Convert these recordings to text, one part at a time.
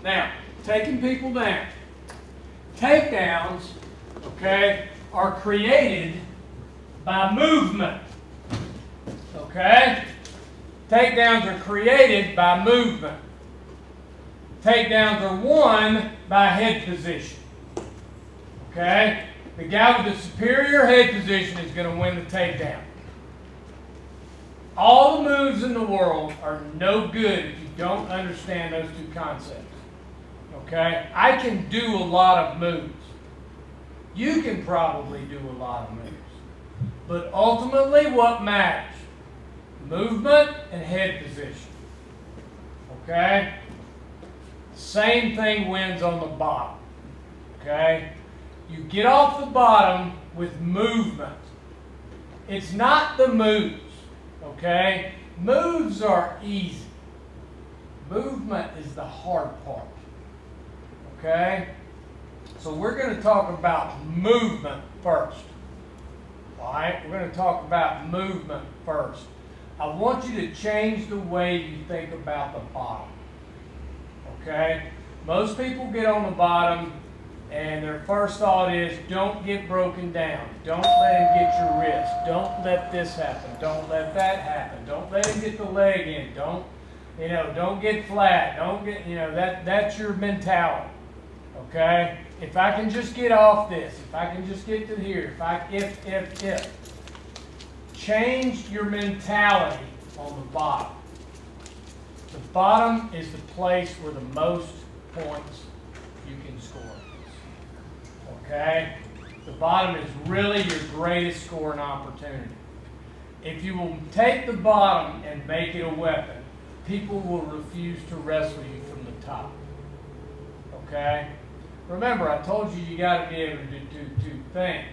Now, taking people down. Takedowns, okay, are created by movement. Okay? Takedowns are created by movement. Takedowns are won by head position. Okay? The guy with the superior head position is going to win the takedown. All the moves in the world are no good if you don't understand those two concepts. Okay? I can do a lot of moves. You can probably do a lot of moves. But ultimately, what matters? Movement and head position. Okay? Same thing wins on the bottom. Okay? You get off the bottom with movement. It's not the moves. Okay? Moves are easy. Movement is the hard part. Okay? So we're going to talk about movement first. Alright? We're going to talk about movement first. I want you to change the way you think about the bottom. Okay? Most people get on the bottom and their first thought is, don't get broken down. Don't let him get your wrist. Don't let this happen. Don't let that happen. Don't let him get the leg in. Don't get flat. Don't get, that's your mentality. Okay? If I can just get off this, if I can just get to here, if. Change your mentality on the bottom. The bottom is the place where the most points you can score. Okay? The bottom is really your greatest scoring opportunity. If you will take the bottom and make it a weapon, people will refuse to wrestle you from the top. Okay? Remember, I told you you got to be able to do two things.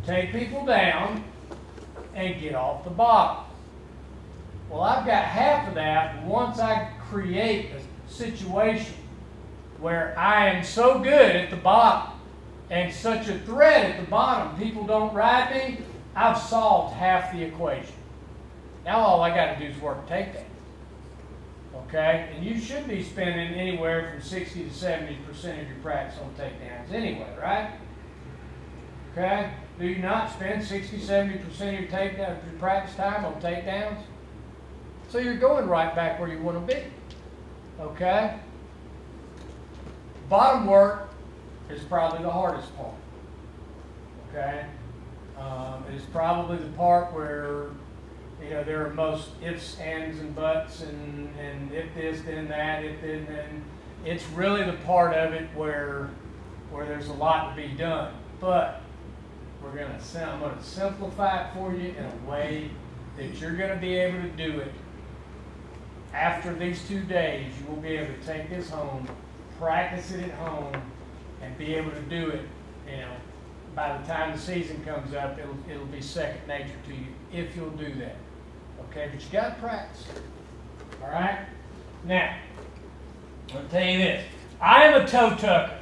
Take people down and get off the bottom. Well, I've got half of that once I create a situation where I am so good at the bottom and such a threat at the bottom, people don't ride me, I've solved half the equation. Now all I got to do is work takedown. Okay? And you should be spending anywhere from 60 to 70% of your practice on takedowns anyway, right? Okay? Do you not spend 60, 70% of your takedown, your practice time on takedowns? So you're going right back where you want to be. Okay? Bottom work is probably the hardest part. Okay? It's probably the part where there are most ifs, ands, and buts, and if this, then that, if then. It's really the part of it where there's a lot to be done. But I'm going to simplify it for you in a way that you're going to be able to do it. After these 2 days, you will be able to take this home, practice it at home, and be able to do it. By the time the season comes up, it'll be second nature to you if you'll do that. Okay, but you got to practice. All right. Now, I'll tell you this: I am a toe tucker.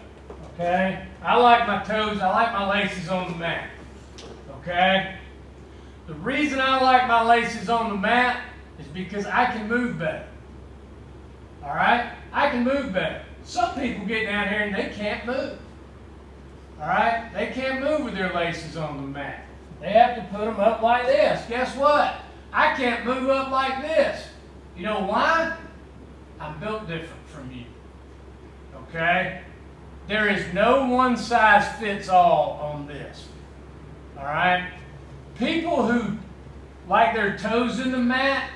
Okay, I like my toes. I like my laces on the mat. Okay. The reason I like my laces on the mat is because I can move better. All right, I can move better. Some people get down here and they can't move. All right, they can't move with their laces on the mat. They have to put them up like this. Guess what? I can't move up like this. You know why? I'm built different from you. Okay? There is no one size fits all on this. All right? People who like their toes in the mat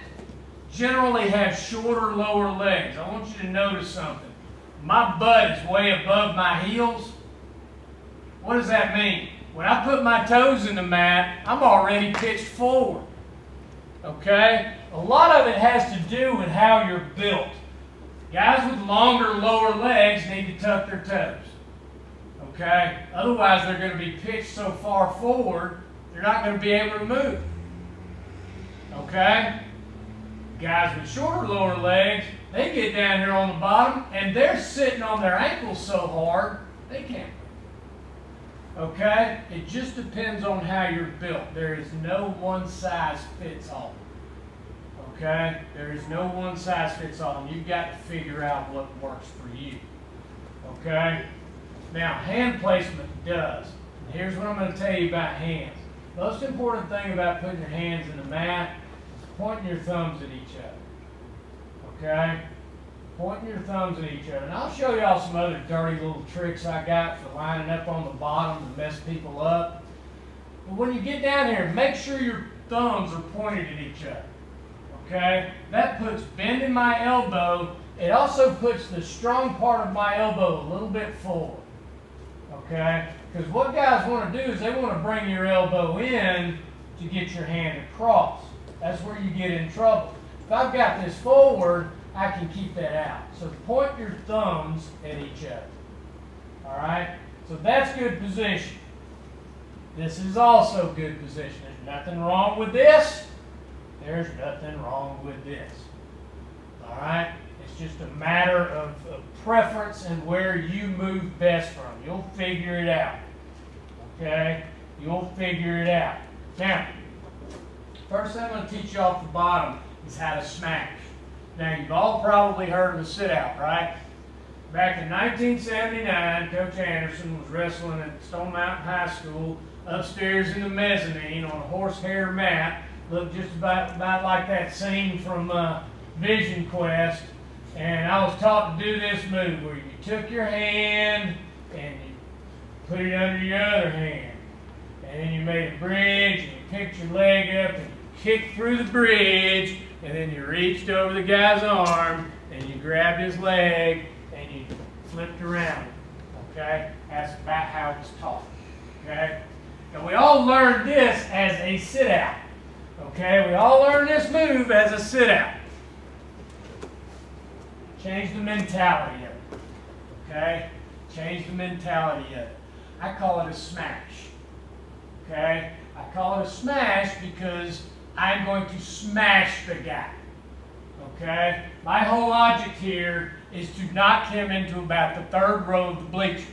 generally have shorter lower legs. I want you to notice something. My butt is way above my heels. What does that mean? When I put my toes in the mat, I'm already pitched forward. Okay? A lot of it has to do with how you're built. Guys with longer lower legs need to tuck their toes. Okay? Otherwise, they're going to be pitched so far forward, they're not going to be able to move. Okay? Guys with shorter lower legs, they get down here on the bottom, and they're sitting on their ankles so hard, they can't move. Okay? It just depends on how you're built. There is no one size fits all. Okay? There is no one size fits all, and you've got to figure out what works for you. Okay? Now, hand placement does. And here's what I'm going to tell you about hands. Most important thing about putting your hands in the mat is pointing your thumbs at each other. Okay? Pointing your thumbs at each other. And I'll show y'all some other dirty little tricks I got for lining up on the bottom to mess people up. But when you get down here, make sure your thumbs are pointed at each other. Okay? That puts bend in my elbow. It also puts the strong part of my elbow a little bit forward. Okay? Because what guys want to do is they want to bring your elbow in to get your hand across. That's where you get in trouble. If I've got this forward, I can keep that out. So point your thumbs at each other. Alright? So that's good position. This is also good position. There's nothing wrong with this. There's nothing wrong with this. Alright? It's just a matter of preference and where you move best from. You'll figure it out. Okay? You'll figure it out. Now, first thing I'm going to teach you off the bottom is how to smash. Now, you've all probably heard of a sit-out, right? Back in 1979, Coach Anderson was wrestling at Stone Mountain High School upstairs in the mezzanine on a horsehair mat. Looked just about like that scene from Vision Quest. And I was taught to do this move where you took your hand and you put it under your other hand. And then you made a bridge and you picked your leg up and you kicked through the bridge. And then you reached over the guy's arm and you grabbed his leg and you flipped around. Okay? That's about how it's taught. Okay? And we all learned this as a sit-out. Okay? We all learned this move as a sit-out. Change the mentality of it. Okay? Change the mentality of it. I call it a smash. Okay? I call it a smash because I'm going to smash the guy. Okay? My whole logic here is to knock him into about the third row of the bleachers.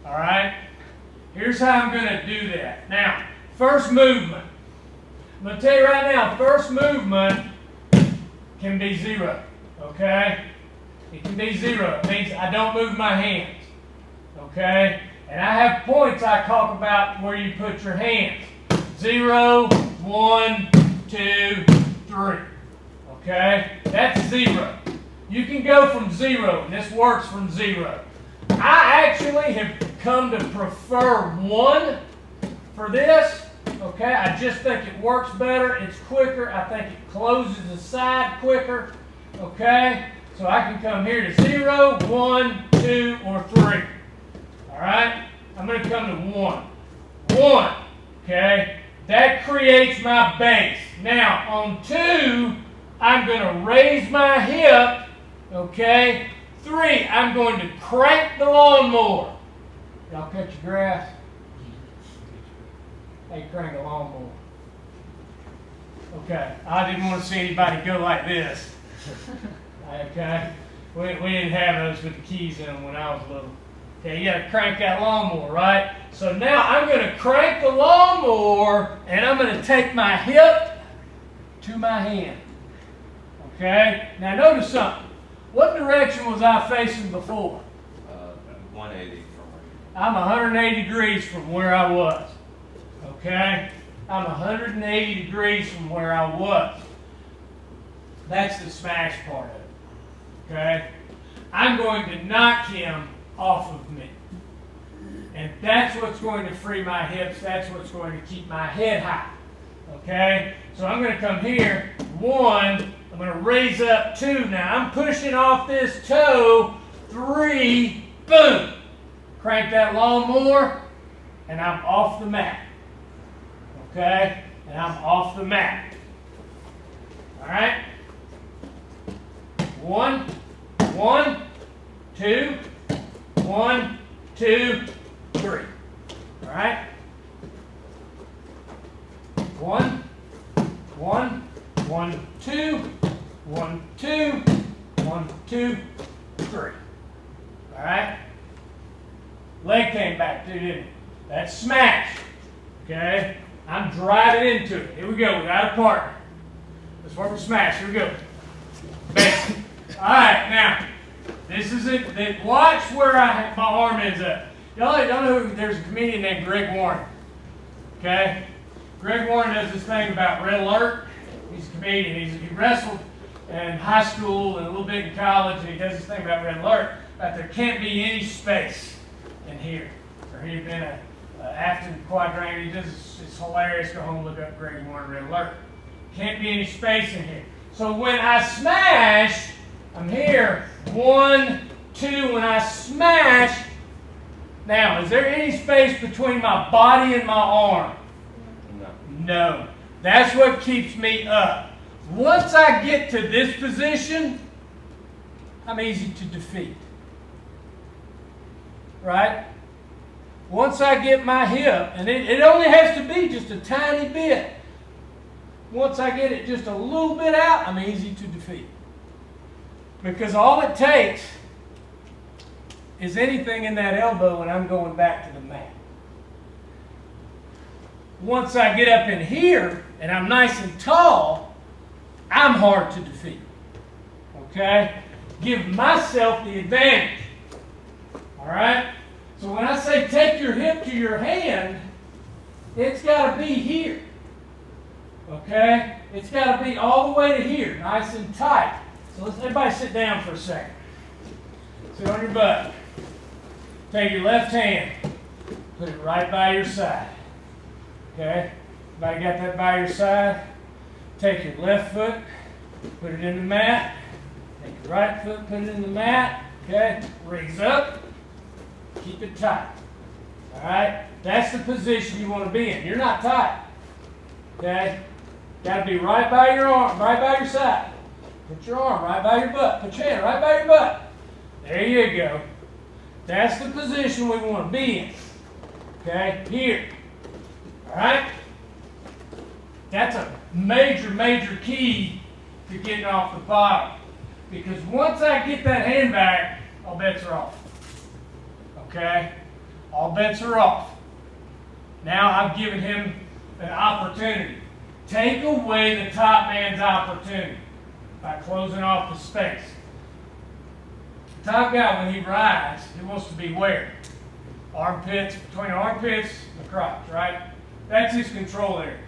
Alright? Here's how I'm going to do that. Now, first movement. I'm going to tell you right now, first movement can be zero. Okay? It can be zero. It means I don't move my hands. Okay? And I have points I talk about where you put your hands. 0, 1, 2, 3. Okay? That's 0. You can go from 0, and this works from 0. I actually have come to prefer 1 for this. Okay? I just think it works better. It's quicker. I think it closes the side quicker. Okay? So I can come here to 0, 1, 2, or 3. Alright? I'm going to come to 1. 1. Okay? That creates my base. Now, on 2, I'm going to raise my hip. Okay? 3, I'm going to crank the lawnmower. Y'all cut your grass? Hey, crank a lawnmower. Okay. I didn't want to see anybody go like this. Okay? We didn't have those with the keys in them when I was little. Okay, you got to crank that lawnmower, right? So now I'm going to crank the lawnmower, and I'm going to take my hip to my hand. Okay? Now notice something. What direction was I facing before? 180 from where you I'm 180 degrees from where I was. Okay? I'm 180 degrees from where I was. That's the smash part of it. Okay? I'm going to knock him off of me. And that's what's going to free my hips. That's what's going to keep my head high. Okay? So I'm going to come here. 1. I'm going to raise up 2. Now I'm pushing off this toe. 3. Boom. Crank that lawnmower. And I'm off the mat. Okay? And I'm off the mat. Alright? 1, 1, 2, 1, 2, 3. Alright? 1, 1, 1, 2, 1, 2, 1, 2, 3. Alright? Leg came back too, didn't it? That's smash. Okay? I'm driving into it. Here we go. We got a partner. Let's work with smash. Here we go. Basic. All right, now, this is it. Watch where my arm ends up. Y'all don't know who, there's a comedian named Greg Warren. Okay? Greg Warren does this thing about red alert. He's a comedian. He wrestled in high school and a little bit in college, and he does this thing about red alert, that there can't be any space in here. Or he'd been a Afton quadrangle. He does it's hilarious. Go home and look up Greg Warren red alert. Can't be any space in here. So when I smash, I'm here. 1, 2. When I smash, now is there any space between my body and my arm? No. That's what keeps me up. Once I get to this position, I'm easy to defeat. Right? Once I get my hip, and it only has to be just a tiny bit. Once I get it just a little bit out, I'm easy to defeat. Because all it takes is anything in that elbow and I'm going back to the mat. Once I get up in here and I'm nice and tall, I'm hard to defeat. Okay? Give myself the advantage. All right? So when I say take your hip to your hand, it's got to be here. Okay? It's got to be all the way to here, nice and tight. So let's everybody sit down for a second. Sit on your butt. Take your left hand, put it right by your side. Okay? Everybody got that by your side? Take your left foot, put it in the mat. Take your right foot, put it in the mat. Okay? Raise up. Keep it tight. All right? That's the position you want to be in. You're not tight. Okay? Got to be right by your arm, right by your side. Put your arm right by your butt. Put your hand right by your butt. There you go. That's the position we want to be in. Okay? Here. All right? That's a major, major key to getting off the bottom. Because once I get that hand back, all bets are off. Okay? All bets are off. Now I've given him an opportunity. Take away the top man's opportunity by closing off the space. The top guy, when he rides, he wants to be where? Armpits, between armpits and the crotch, right? That's his control areas.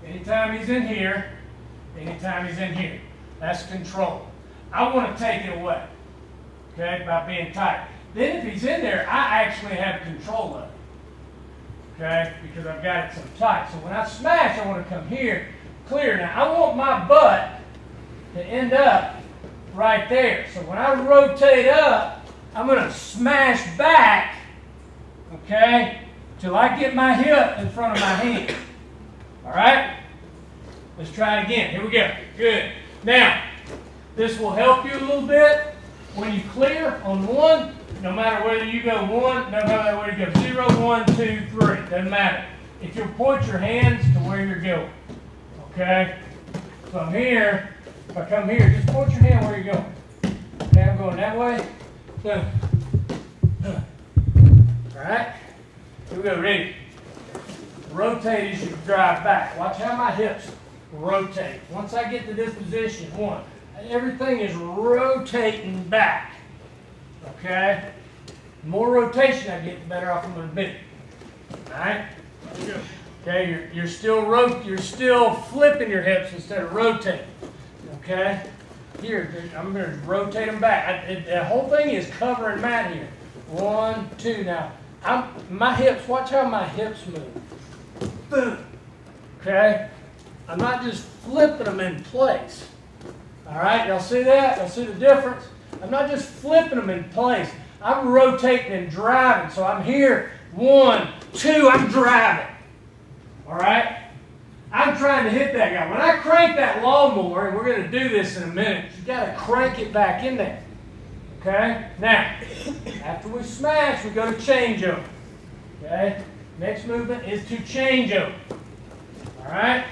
Anytime he's in here, anytime he's in here. That's control. I want to take it away, okay, by being tight. Then if he's in there, I actually have control of it, okay, because I've got it so tight. So when I smash, I want to come here, clear. Now, I want my butt to end up right there. So when I rotate up, I'm going to smash back, okay, till I get my hip in front of my hand. All right? Let's try it again. Here we go. Good. Now, this will help you a little bit when you clear on one. No matter whether you go 1, no matter whether you go 0, 1, 2, 3. Doesn't matter. If you'll point your hands to where you're going. Okay? So I'm here. If I come here, just point your hand where you're going. Okay, I'm going that way. Boom. All right? Here we go. Ready? Rotate as you drive back. Watch how my hips rotate. Once I get to this position, 1, everything is rotating back. Okay? The more rotation I get, the better off I'm going to be. All right? Okay, you're still flipping your hips instead of rotating. Okay? Here, I'm going to rotate them back. The whole thing is covering mat here. 1, 2. Now, my hips. Watch how my hips move. Boom. Okay? I'm not just flipping them in place. All right? Y'all see that? Y'all see the difference? I'm not just flipping them in place. I'm rotating and driving. So I'm here. 1, 2. I'm driving. All right? I'm trying to hit that guy. When I crank that lawnmower, and we're going to do this in a minute, you got to crank it back in there. Okay? Now, after we smash, we go to changeover. Okay? Next movement is to changeover. All right?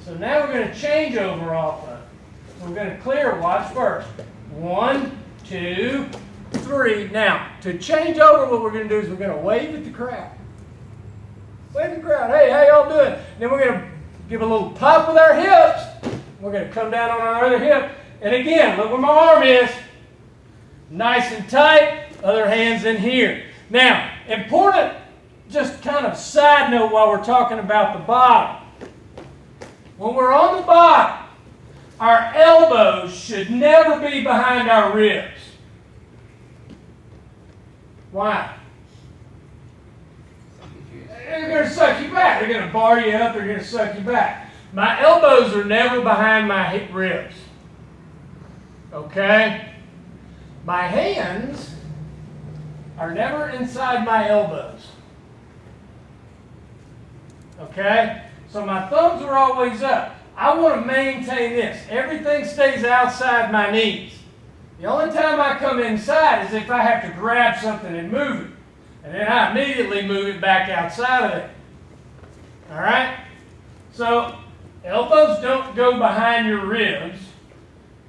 So now we're going to change over off of it. So we're going to clear watch first. 1, 2, 3. Now, to change over, what we're going to do is we're going to wave at the crowd. Wave at the crowd. Hey, how y'all doing? And then we're going to give a little pop with our hips. We're going to come down on our other hip. And again, look where my arm is. Nice and tight. Other hand's in here. Now, important, just kind of side note while we're talking about the bottom. When we're on the bottom, our elbows should never be behind our ribs. Why? They're going to suck you back. They're going to bar you up. They're going to suck you back. My elbows are never behind my hip ribs. Okay? My hands are never inside my elbows. Okay? So my thumbs are always up. I want to maintain this. Everything stays outside my knees. The only time I come inside is if I have to grab something and move it. And then I immediately move it back outside of it. All right? So elbows don't go behind your ribs.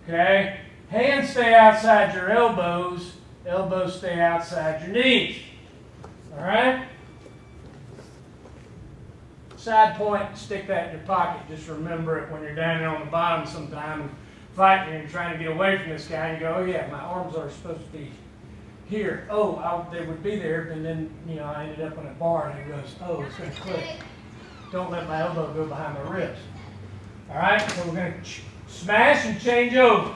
Okay? Hands stay outside your elbows. Elbows stay outside your knees. All right? Side point, stick that in your pocket. Just remember it when you're down there on the bottom sometime fighting and trying to get away from this guy. And you go, oh yeah, my arms are supposed to be here. Oh, they would be there. And then, I ended up on a bar and it goes, oh, it's going to click. Don't let my elbow go behind my ribs. All right, so we're going to smash and change over.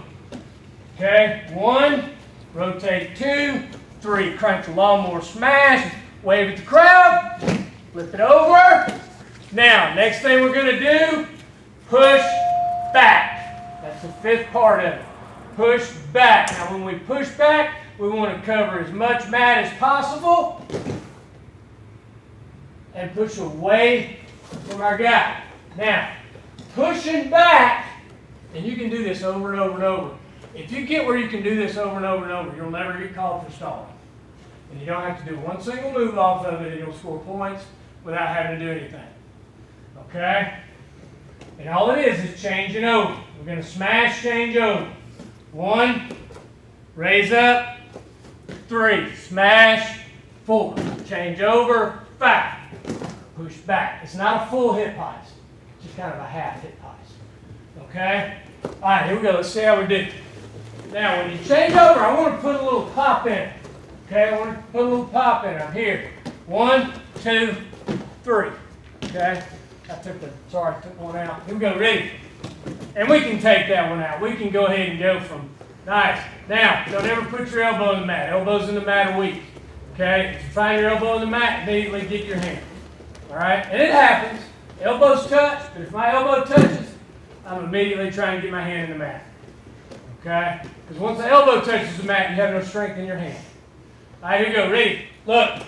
Okay, 1, rotate 2, 3, crank the lawnmower, smash, wave at the crowd, flip it over. Now, next thing we're going to do, push back. That's the 5th part of it. Push back. Now, when we push back, we want to cover as much mat as possible and push away from our guy. Now, pushing back, and you can do this over and over and over. If you get where you can do this over and over and over, you'll never get called for stalling. And you don't have to do one single move off of it and you'll score points without having to do anything. Okay? And all it is changing over. We're going to smash, change over. 1, raise up, 3, smash, 4, change over, 5, push back. It's not a full hip heist. It's just kind of a half hip heist. Okay? All right, here we go. Let's see how we do. Now, when you change over, I want to put a little pop in it. Okay, I want to put a little pop in it. I'm here. 1, 2, 3. Okay? I took one out. Here we go, ready? And we can take that one out. We can go ahead and go from, nice. Now, don't ever put your elbow in the mat. Elbows in the mat are weak. Okay? If you find your elbow in the mat, immediately get your hand. All right? And it happens. Elbows touch, but if my elbow touches, I'm immediately trying to get my hand in the mat. Okay? Because once the elbow touches the mat, you have no strength in your hand. All right, here we go. Ready? Look.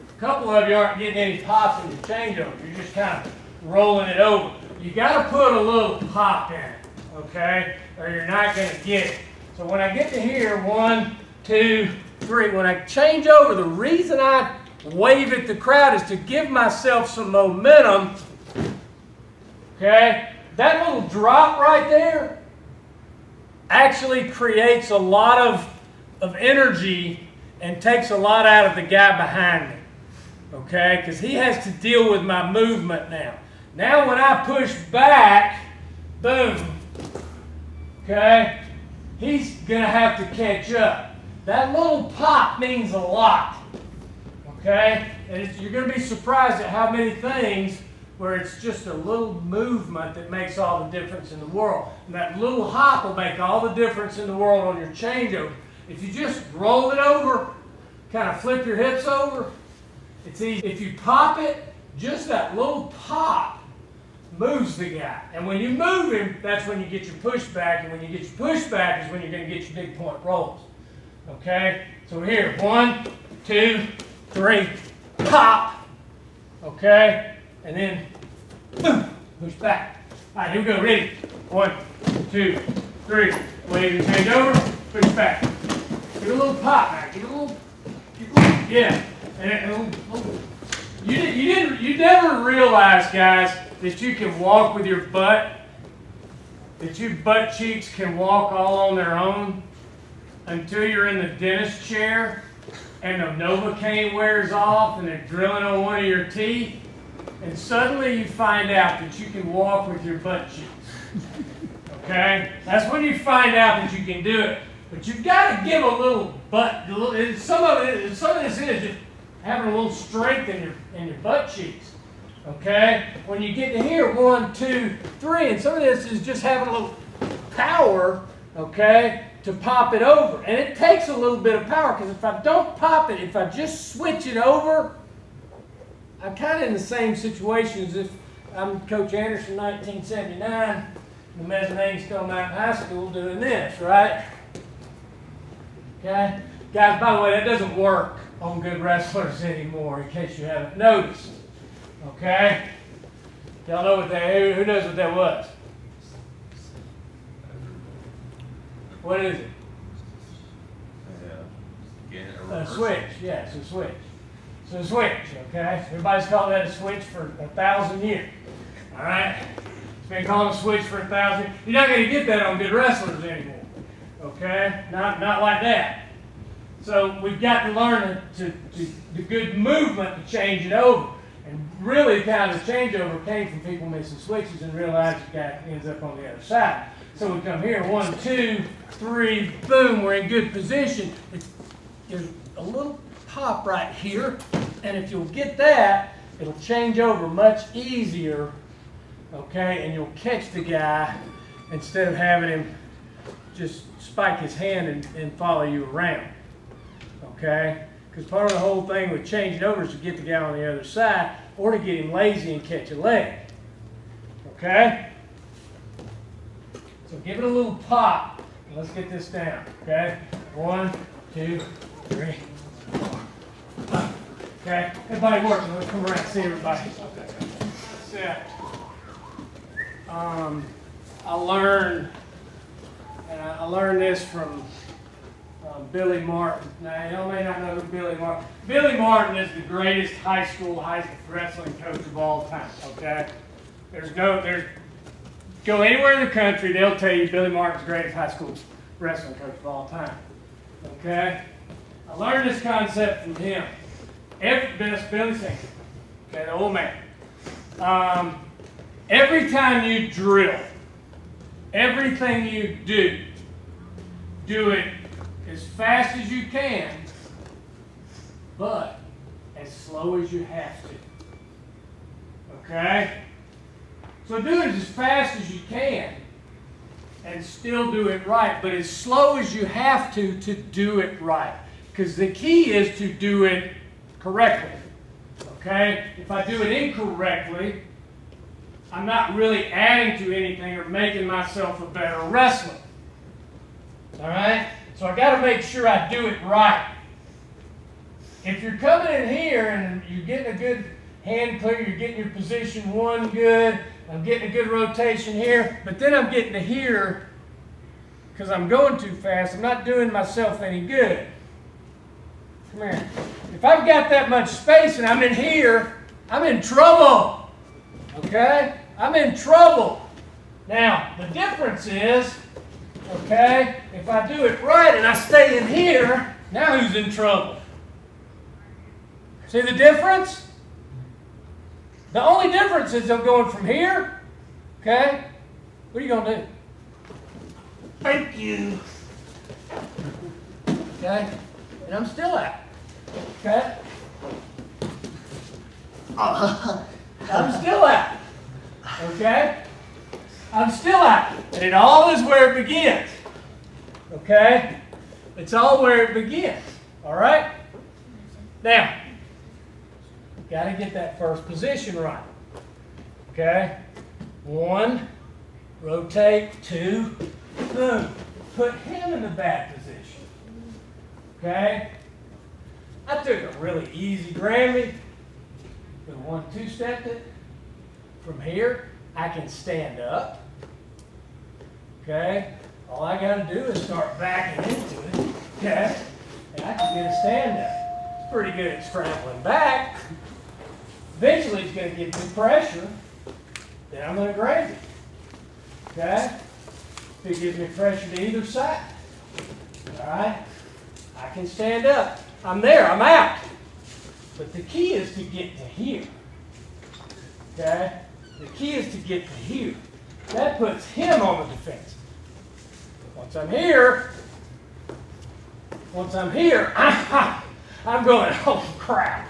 A couple of you aren't getting any pops in your changeover. You're just kind of rolling it over. You got to put a little pop in it, okay? Or you're not going to get it. So when I get to here, 1, 2, 3, when I change over, the reason I wave at the crowd is to give myself some momentum. Okay? That little drop right there actually creates a lot of energy and takes a lot out of the guy behind me. Okay? Because he has to deal with my movement now. Now when I push back, boom. Okay? He's going to have to catch up. That little pop means a lot. Okay? And you're going to be surprised at how many things where it's just a little movement that makes all the difference in the world. And that little hop will make all the difference in the world on your changeover. If you just roll it over, kind of flip your hips over, it's easy. If you pop it, just that little pop moves the guy. And when you move him, that's when you get your pushback. And when you get your pushback is when you're going to get your big point rolls. Okay? So here, 1, 2, 3, pop. Okay? And then, boom, push back. All right, here we go. Ready? 1, 2, 3. Wave and change over. Push back. Give it a little pop now. Give it a little, yeah. And you never realize, guys, that you can walk with your butt, that your butt cheeks can walk all on their own until you're in the dentist chair and the Novocaine wears off and they're drilling on one of your teeth and suddenly you find out that you can walk with your butt cheeks. Okay? That's when you find out that you can do it. But you've got to give a little butt. Some of this is just having a little strength in your butt cheeks. Okay? When you get to here, 1, 2, 3, and some of this is just having a little power, okay, to pop it over. And it takes a little bit of power, because if I don't pop it, if I just switch it over, I'm kind of in the same situation as if I'm Coach Anderson, 1979, the mezzanine Stone Mountain High School, doing this, right? Okay? Guys, by the way, that doesn't work on good wrestlers anymore, in case you haven't noticed. Okay? Y'all know what that, who knows what that was? What is it? A switch, yes, a switch. It's a switch, okay? Everybody's called that a switch for 1,000 years. All right? It's been called a switch for 1,000 years. You're not going to get that on good wrestlers anymore. Okay? Not like that. So we've got to learn the good movement to change it over. And really, kind of the changeover came from people missing switches and realized the guy ends up on the other side. So we come here, 1, 2, 3, boom, we're in good position. There's a little pop right here, and if you'll get that, it'll change over much easier, okay, and you'll catch the guy instead of having him just spike his hand and follow you around, okay? Because part of the whole thing with changing over is to get the guy on the other side or to get him lazy and catch a leg, okay? So give it a little pop. Let's get this down, okay? 1, 2, 3, 4. Okay, everybody working. Let's come around and see everybody. Sit. I learned this from Billy Martin. Now, y'all may not know who Billy Martin. Billy Martin is the greatest high school wrestling coach of all time. Okay, go anywhere in the country, they'll tell you Billy Martin's the greatest high school wrestling coach of all time. Okay, I learned this concept from him. Billy Singer, okay, the old man. Every time you drill, everything you do it as fast as you can, but as slow as you have to. Okay? So do it as fast as you can and still do it right, but as slow as you have to do it right. Because the key is to do it correctly. Okay? If I do it incorrectly, I'm not really adding to anything or making myself a better wrestler. All right? So I got to make sure I do it right. If you're coming in here and you're getting a good hand clear, you're getting your position 1 good, I'm getting a good rotation here, but then I'm getting to here because I'm going too fast, I'm not doing myself any good. Come here. If I've got that much space and I'm in here, I'm in trouble. Okay? I'm in trouble. Now, the difference is, okay, if I do it right and I stay in here, now who's in trouble? See the difference? The only difference is I'm going from here, okay? What are you going to do? Thank you. Okay? And I'm still out. Okay? I'm still out. Okay? I'm still out. And it all is where it begins. Okay? It's all where it begins. All right? Now, got to get that first position right. Okay? 1, rotate, 2, boom. Put him in the bad position. Okay? I took a really easy Grammy, but 1-2 stepped it. From here, I can stand up. Okay? All I got to do is start backing into it. Okay? And I can get a stand up. It's pretty good at scrambling back. Eventually, it's going to get good pressure. Then I'm going to graze it. Okay? If it gives me pressure to either side. All right? I can stand up. I'm there. I'm out. But the key is to get to here. Okay? The key is to get to here. That puts him on the defensive. Once I'm here, I'm going, oh crap.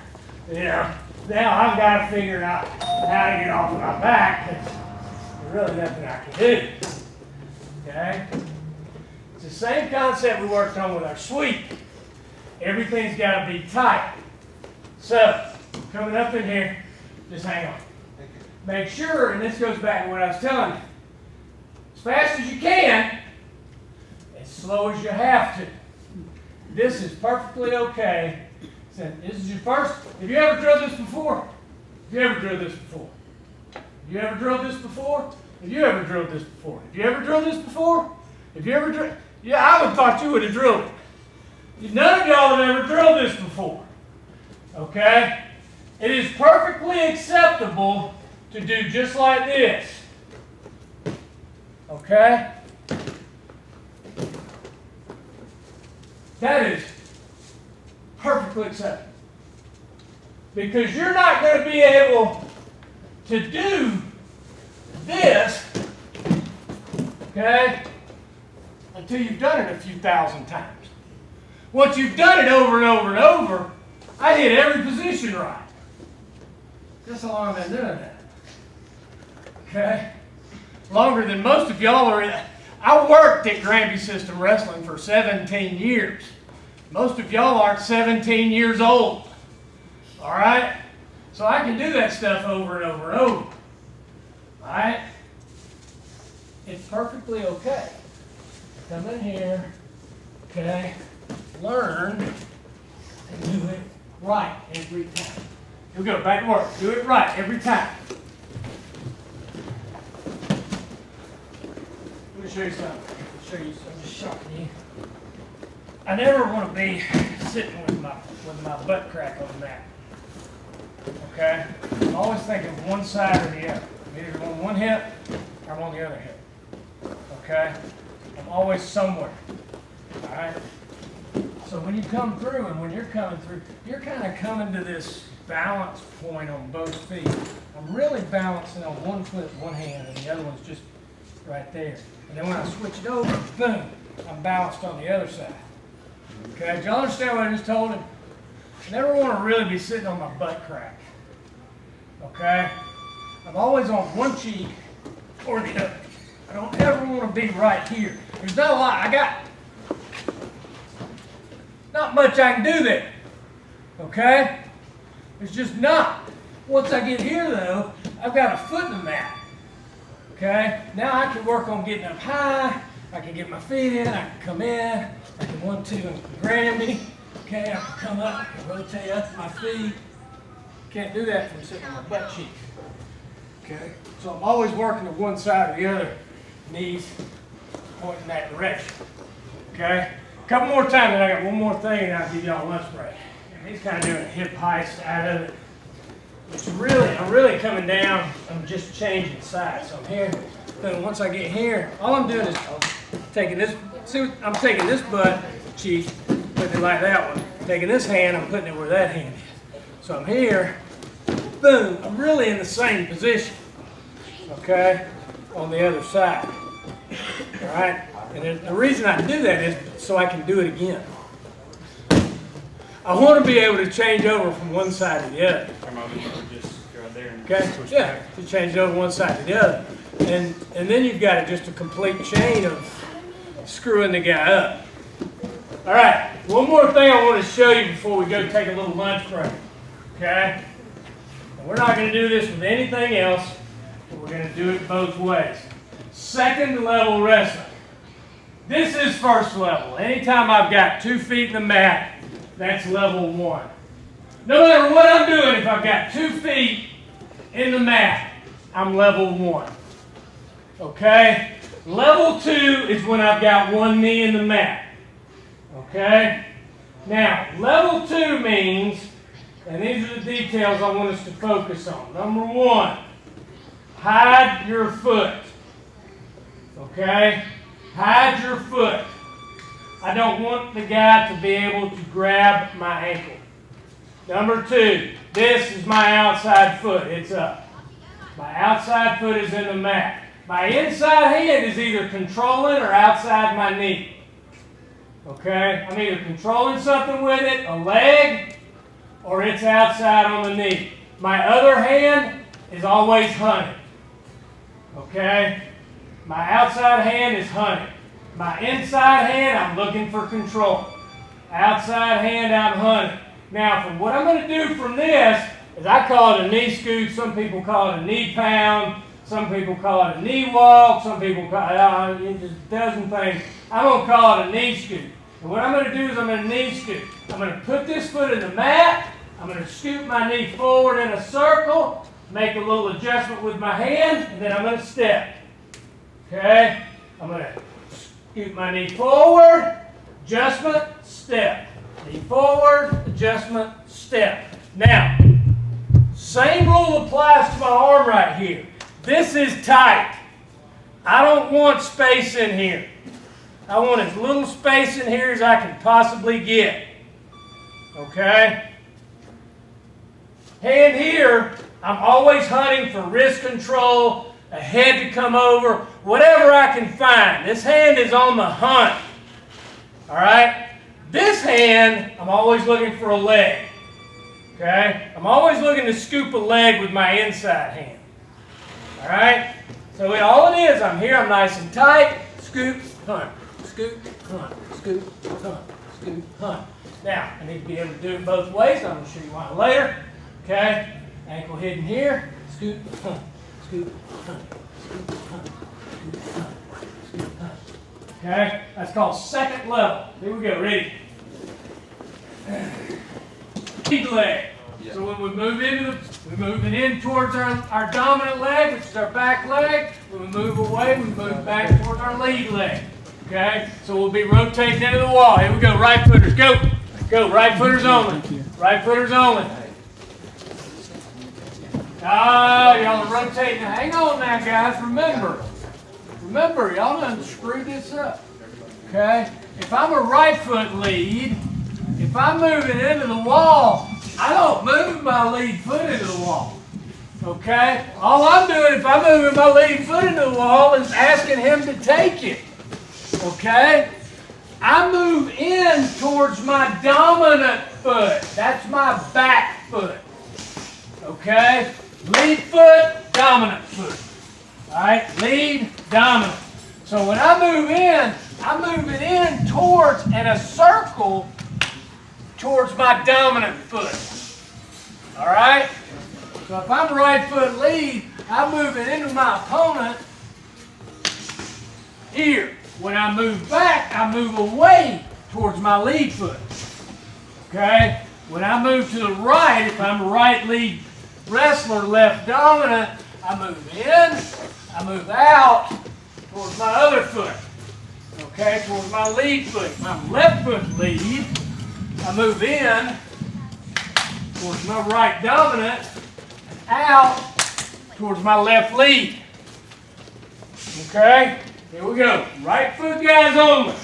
You know, now I've got to figure out how to get off of my back, because there's really nothing I can do. Okay? It's the same concept we worked on with our sweep. Everything's got to be tight. So, coming up in here, just hang on. Make sure, and this goes back to what I was telling you, as fast as you can, as slow as you have to. This is perfectly okay. So this is your first. Have you ever drilled this before? Have you ever drilled this before? Have you ever drilled this before? Have you ever drilled this before? Have you ever drilled this before? Have you ever drilled? Yeah, I would have thought you would have drilled it. None of y'all have ever drilled this before. Okay? It is perfectly acceptable to do just like this. Okay? That is perfectly acceptable. Because you're not going to be able to do this, okay, until you've done it a few thousand times. Once you've done it over and over and over, I hit every position right. Just how long have I been doing that? Okay? Longer than most of y'all are in. I worked at Granby System Wrestling for 17 years. Most of y'all aren't 17 years old. All right? So I can do that stuff over and over and over. All right? It's perfectly okay. Come in here, okay? Learn and do it right every time. Here we go, back to work. Do it right every time. Let me show you something. I'm just shocking you. I never want to be sitting with my butt crack on the mat. Okay? I'm always thinking one side or the other. I'm either on one hip or I'm on the other hip. Okay? I'm always somewhere. Alright? So when you come through and when you're coming through, you're kind of coming to this balance point on both feet. I'm really balancing on one foot, one hand, and the other one's just right there. And then when I switch it over, boom, I'm balanced on the other side. Okay, do y'all understand what I just told him? I never want to really be sitting on my butt crack. Okay? I'm always on one cheek or the other. I don't ever want to be right here. There's not a lot. I got not much I can do there. Okay? There's just not. Once I get here though, I've got a foot in the mat. Okay? Now I can work on getting up high. I can get my feet in. I can come in. I can 1-2 and grab me. Okay? I can come up. I can rotate up my feet. Can't do that from sitting on my butt cheek. Okay? So I'm always working to one side or the other. Knees pointing that direction. Okay? A couple more times, and I got one more thing, and I'll give y'all a lunch break. And he's kind of doing a hip heist out of it. It's really, I'm really coming down. I'm just changing sides. So I'm here. Then once I get here, all I'm doing is taking this. See, I'm taking this butt cheek, putting it like that one. Taking this hand, I'm putting it where that hand is. So I'm here. Boom. I'm really in the same position. Okay, on the other side. All right. And the reason I do that is so I can do it again. I want to be able to change over from one side to the other. Okay? Yeah, to change it over one side to the other. And then you've got just a complete chain of screwing the guy up. All right, one more thing I want to show you before we go take a little lunch break. Okay? And we're not going to do this with anything else, but we're going to do it both ways. Second level wrestling. This is first level. Anytime I've got 2 feet in the mat, that's level 1. No matter what I'm doing, if I've got 2 feet in the mat, I'm level 1. Okay? Level 2 is when I've got 1 knee in the mat. Okay? Now, level 2 means, and these are the details I want us to focus on. Number 1, hide your foot. Okay? Hide your foot. I don't want the guy to be able to grab my ankle. Number 2, this is my outside foot. It's up. My outside foot is in the mat. My inside hand is either controlling or outside my knee. Okay? I'm either controlling something with it, a leg, or it's outside on the knee. My other hand is always hunting. Okay? My outside hand is hunting. My inside hand, I'm looking for control. Outside hand, I'm hunting. Now, from what I'm going to do from this is I call it a knee scoot. Some people call it a knee pound. Some people call it a knee walk. Some people call it just a dozen things. I'm going to call it a knee scoot. And what I'm going to do is I'm going to knee scoot. I'm going to put this foot in the mat. I'm going to scoot my knee forward in a circle, make a little adjustment with my hand, and then I'm going to step. Okay? I'm going to scoot my knee forward, adjustment, step. Knee forward, adjustment, step. Now, same rule applies to my arm right here. This is tight. I don't want space in here. I want as little space in here as I can possibly get. Okay? Hand here, I'm always hunting for wrist control, a head to come over, whatever I can find. This hand is on the hunt. All right? This hand, I'm always looking for a leg. Okay? I'm always looking to scoop a leg with my inside hand. All right? So all it is, I'm here, I'm nice and tight, scoop, hunt, scoop, hunt, scoop, hunt, scoop, hunt. Now, I need to be able to do it both ways. I'm going to show you why later. Okay? Ankle hidden here, scoop, hunt, scoop, hunt, scoop, hunt, scoop, hunt, scoop, hunt. Okay? That's called second level. Here we go, ready? Lead leg. So when we move we're moving in towards our dominant leg, which is our back leg. When we move away, we move back towards our lead leg. Okay? So we'll be rotating into the wall. Here we go, right footers, go. Go, right footers only. Right footers only. Ah, y'all are rotating. Hang on now, guys. Remember, y'all done screwed this up. Okay? If I'm a right foot lead, if I'm moving into the wall, I don't move my lead foot into the wall. Okay? All I'm doing if I'm moving my lead foot into the wall is asking him to take it. Okay? I move in towards my dominant foot. That's my back foot. Okay? Lead foot, dominant foot. All right? Lead, dominant. So when I move in, I'm moving in towards and a circle towards my dominant foot. All right? So if I'm right foot lead, I'm moving into my opponent here. When I move back, I move away towards my lead foot. Okay? When I move to the right, if I'm a right lead wrestler, left dominant, I move in, I move out towards my other foot. Okay? Towards my lead foot. If I'm left foot lead, I move in towards my right dominant, and out towards my left lead. Okay? Here we go. Right foot guys only.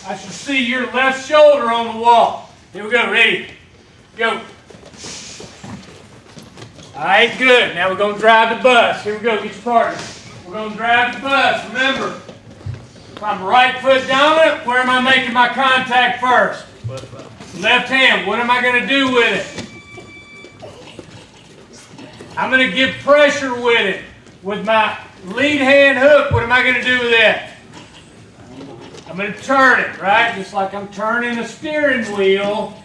I should see your left shoulder on the wall. Here we go. Ready? Go. All right, good. Now we're going to drive the bus. Here we go. Get your partner. We're going to drive the bus. Remember, if I'm right foot dominant, where am I making my contact first? Left hand. What am I going to do with it? I'm going to give pressure with it. With my lead hand hook, what am I going to do with that? I'm going to turn it, right? Just like I'm turning a steering wheel.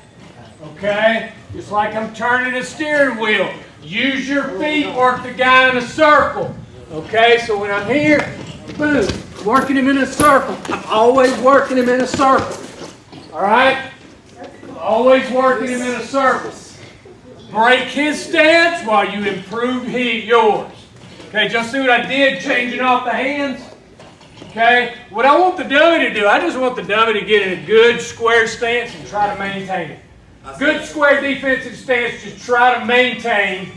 Okay? Just like I'm turning a steering wheel. Use your feet, work the guy in a circle. Okay? So when I'm here, boom, working him in a circle. I'm always working him in a circle. All right? Always working him in a circle. Break his stance while you improve yours. Okay, just see what I did, changing off the hands? Okay, what I want the dummy to do, I just want the dummy to get in a good square stance and try to maintain it. Good square defensive stance, just try to maintain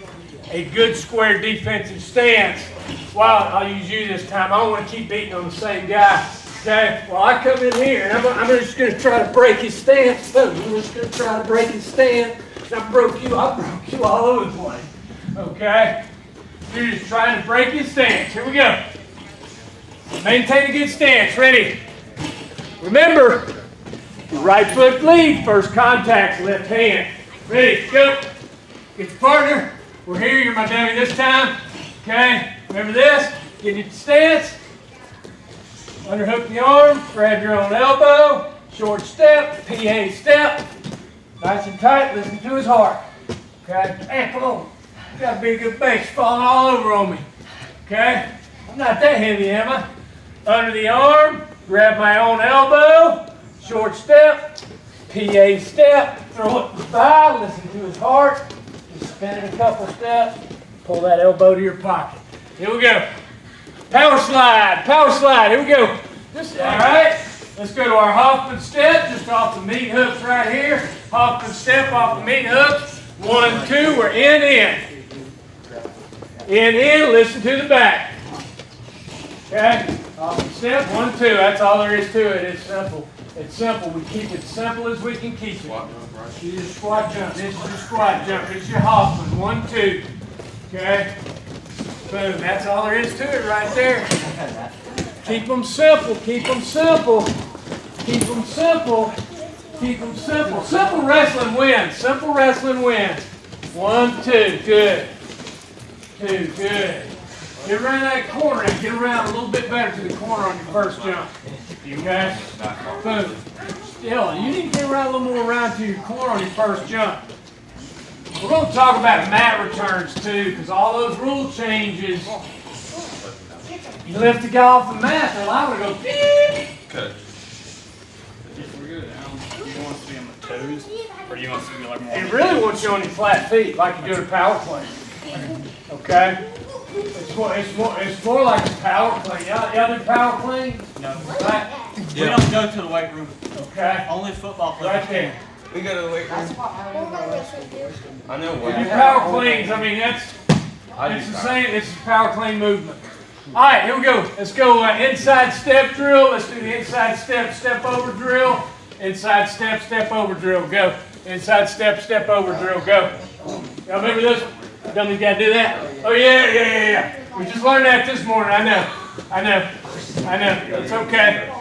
a good square defensive stance. Well, I'll use you this time. I don't want to keep beating on the same guy. Okay, well, I come in here and I'm just going to try to break his stance. Boom, I'm just going to try to break his stance. I broke you all over the place. Okay? You're just trying to break his stance. Here we go. Maintain a good stance. Ready? Remember, your right foot lead. First contact, left hand. Ready? Go. Get your partner. We're here. You're my dummy this time. Okay? Remember this. Get your stance. Underhook the arm. Grab your own elbow. Short step. PA step. Nice and tight. Listen to his heart. Okay? Hey, come on. You got to be a good base. Falling all over on me. Okay? I'm not that heavy, am I? Under the arm. Grab my own elbow. Short step. PA step. Throw it to the thigh. Listen to his heart. Just spin it a couple steps. Pull that elbow to your pocket. Here we go. Power slide. Power slide. Here we go. All right. Let's go to our Hoffman Step. Just off the meat hooks right here. Hoffman Step off the meat hooks. 1, 2. We're in. In. Listen to the back. Okay. Hoffman Step. 1, 2. That's all there is to it. It's simple. It's simple. We keep it simple as we can keep it. This is your squat jump. This is your squat jump. This is your Hoffman. 1, 2. Okay. Boom. That's all there is to it right there. Keep them simple. Keep them simple. Keep them simple. Keep them simple. Simple wrestling wins. Simple wrestling wins. 1, 2. Good. 2. Good. Get around that corner and get around a little bit better to the corner on your first jump. Okay? Boom. Still, you need to get around a little more around to your corner on your first jump. We're going to talk about mat returns too, because all those rule changes, you lift the guy off the mat, they're liable to go beep. Coach. If we're good, do you want us to be on the toes, or do you want us to be like more? It really wants you on your flat feet, like you do a power clean. Okay? It's more like a power clean. Y'all do power clean? No. Right? We don't go to the weight room. Okay? Only football players. Right there. We go to the weight room. I know When what. you power cleans, I mean, it's the same, it's a power clean movement. All right, here we go. Let's go inside step drill. Let's do the inside step, step over drill. Inside step, step over drill. Go. Inside step, step over drill. Go. Y'all remember this? Dummies got to do that. Oh, yeah. We just learned that this morning. I know. It's okay.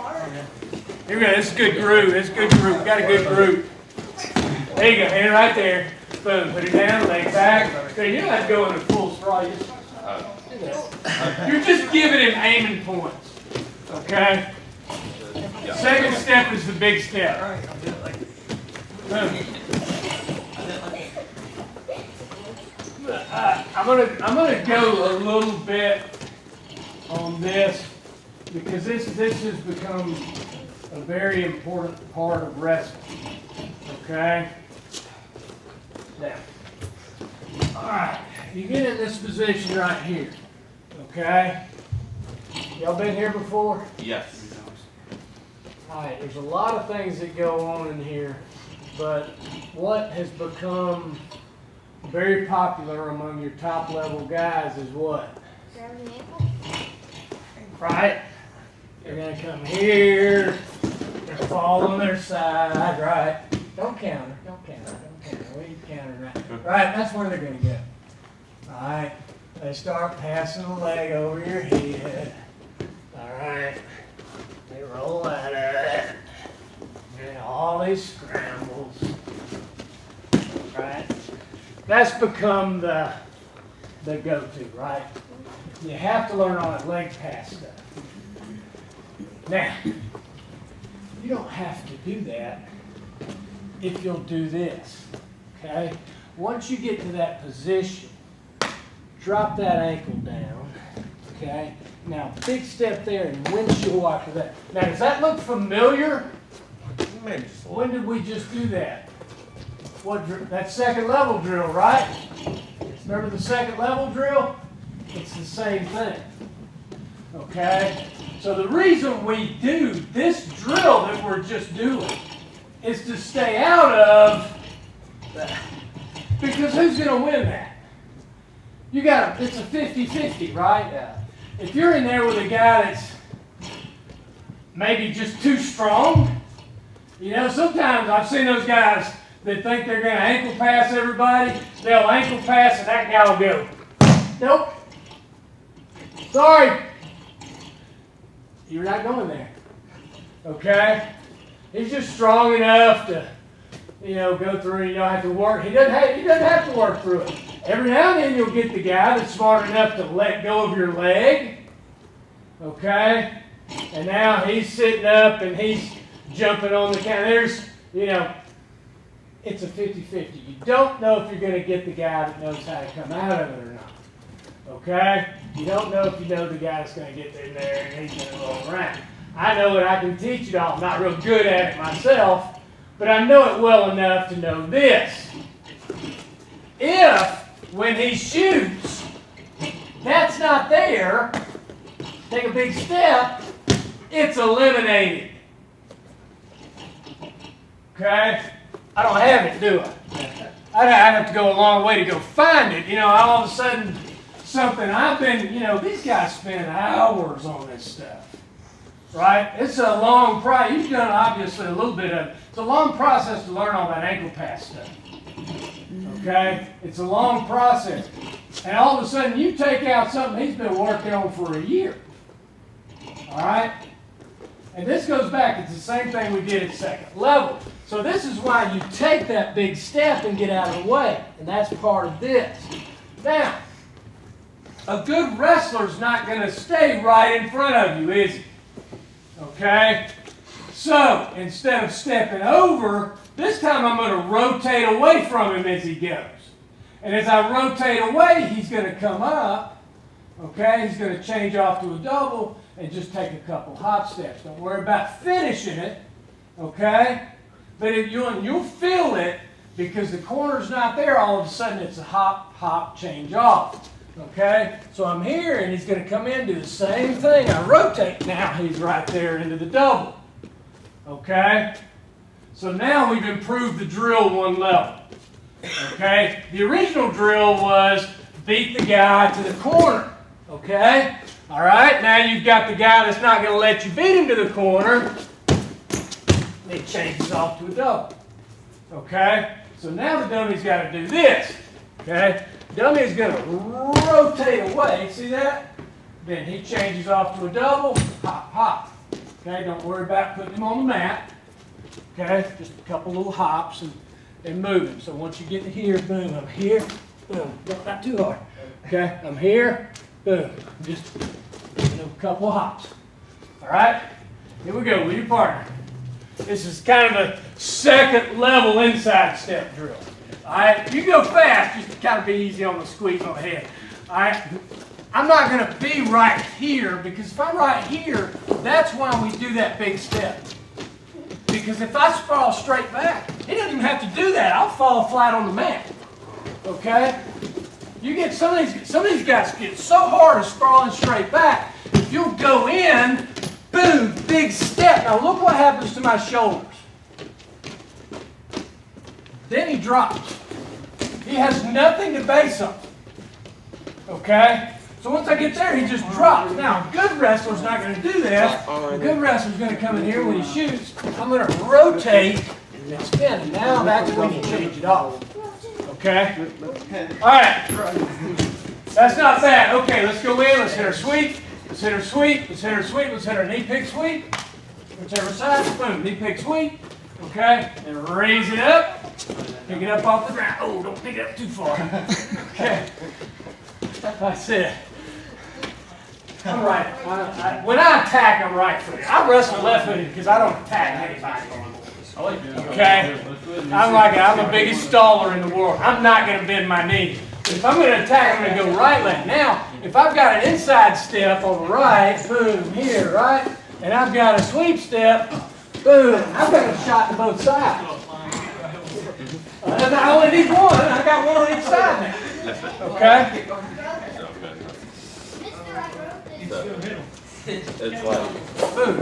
Here we go. This is good groove. We got a good groove. There you go. Hand right there. Boom. Put it down. Leg back. Okay, you don't have to go in a full sprawl. You're just giving him aiming points. Okay? Second step is the big step. Boom. I'm gonna go a little bit on this because this has become a very important part of wrestling. Okay? Now, all right, you get in this position right here. Okay? Y'all been here before? Yes. All right, there's a lot of things that go on in here, but what has become very popular among your top level guys is what? Right? They're going to come here, they're fall on their side, right? Don't counter. We ain't countering right. Right, that's where they're going to go. All right, they start passing the leg over your head. All right, they roll out of it. And all these scrambles. Right? That's become the go-to, right? You have to learn all that leg pass stuff. Now, you don't have to do that if you'll do this, okay? Once you get to that position, drop that ankle down, okay? Now, big step there and windshield wiper that. Now, does that look familiar? Maybe just a When little. did we just do that? That second level drill, right? Remember the second level drill? It's the same thing. Okay? So the reason we do this drill that we're just doing is to stay out of that. Because who's going to win that? It's a 50-50, right? If you're in there with a guy that's maybe just too strong, sometimes I've seen those guys that think they're going to ankle pass everybody. They'll ankle pass and that guy will go, nope, Sorry. You're not going there. Okay? He's just strong enough to, go through. You don't have to work. He doesn't have to work through it. Every now and then you'll get the guy that's smart enough to let go of your leg. Okay? And now he's sitting up and he's jumping on the counter. There's, it's a 50-50. You don't know if you're going to get the guy that knows how to come out of it or not. Okay? You don't know if you know the guy that's going to get in there and he's going to roll around. I know it. I can teach it all. I'm not real good at it myself, but I know it well enough to know this. If, when he shoots, that's not there, take a big step, it's eliminated. Okay? I don't have it, do I? I'd have to go a long way to go find it. All of a sudden, something I've been, these guys spend hours on this stuff. Right? It's a long process. You've done obviously a little bit of it. It's a long process to learn all that ankle pass stuff. Okay? It's a long process. And all of a sudden you take out something he's been working on for a year. Alright? And this goes back, it's the same thing we did at second level. So this is why you take that big step and get out of the way. And that's part of this. Now, a good wrestler's not going to stay right in front of you, is he? Okay? So, instead of stepping over, this time I'm going to rotate away from him as he goes. And as I rotate away, he's going to come up. Okay? He's going to change off to a double and just take a couple hop steps. Don't worry about finishing it. Okay? But you'll feel it because the corner's not there. All of a sudden, it's a hop, hop, change off. Okay? So I'm here, and he's going to come in, do the same thing. I rotate. Now he's right there into the double. Okay? So now we've improved the drill one level. Okay? The original drill was beat the guy to the corner. Okay? All right? Now you've got the guy that's not going to let you beat him to the corner. It changes off to a double. Okay? So now the dummy's got to do this. Okay? Dummy is going to rotate away. See that? Then he changes off to a double. Hop, hop. Okay? Don't worry about putting him on the mat. Okay? Just a couple little hops and moving. So once you get to here, boom, I'm here. Boom. Not too hard. Okay? I'm here. Boom. Just a couple of hops. All right? Here we go with your partner. This is kind of the second level inside step drill. All right, you go fast, just to kind of be easy on the squeeze on the head. All right, I'm not going to be right here because if I'm right here, that's why we do that big step. Because if I fall straight back, he doesn't even have to do that. I'll fall flat on the mat. Okay? You get some of these guys get so hard at sprawling straight back. If you'll go in, boom, big step. Now look what happens to my shoulders. Then he drops. He has nothing to base on. Okay? So once I get there, he just drops. Now, a good wrestler's not going to do that. A good wrestler's going to come in here when he shoots. I'm going to rotate and spin. And now that's when you change it off. Okay? All right. That's not bad. Okay, let's go in. Let's hit our sweep. Let's hit our sweep. Let's hit our sweep. Let's hit our knee pick sweep. Whichever side. Boom. Knee pick sweep. Okay? And raise it up. Pick it up off the ground. Oh, don't pick it up too far. Okay. That's it. I'm right. When I attack, I'm right-footed. I wrestle left-footed because I don't attack anybody. Okay? I'm the biggest staller in the world. I'm not going to bend my knee. If I'm going to attack, I'm going to go right leg. Now, if I've got an inside step on the right, boom, here, right? And I've got a sweep step, boom, I've got a shot to both sides. I only need one. I got one on each side now. Okay? It's like, boom.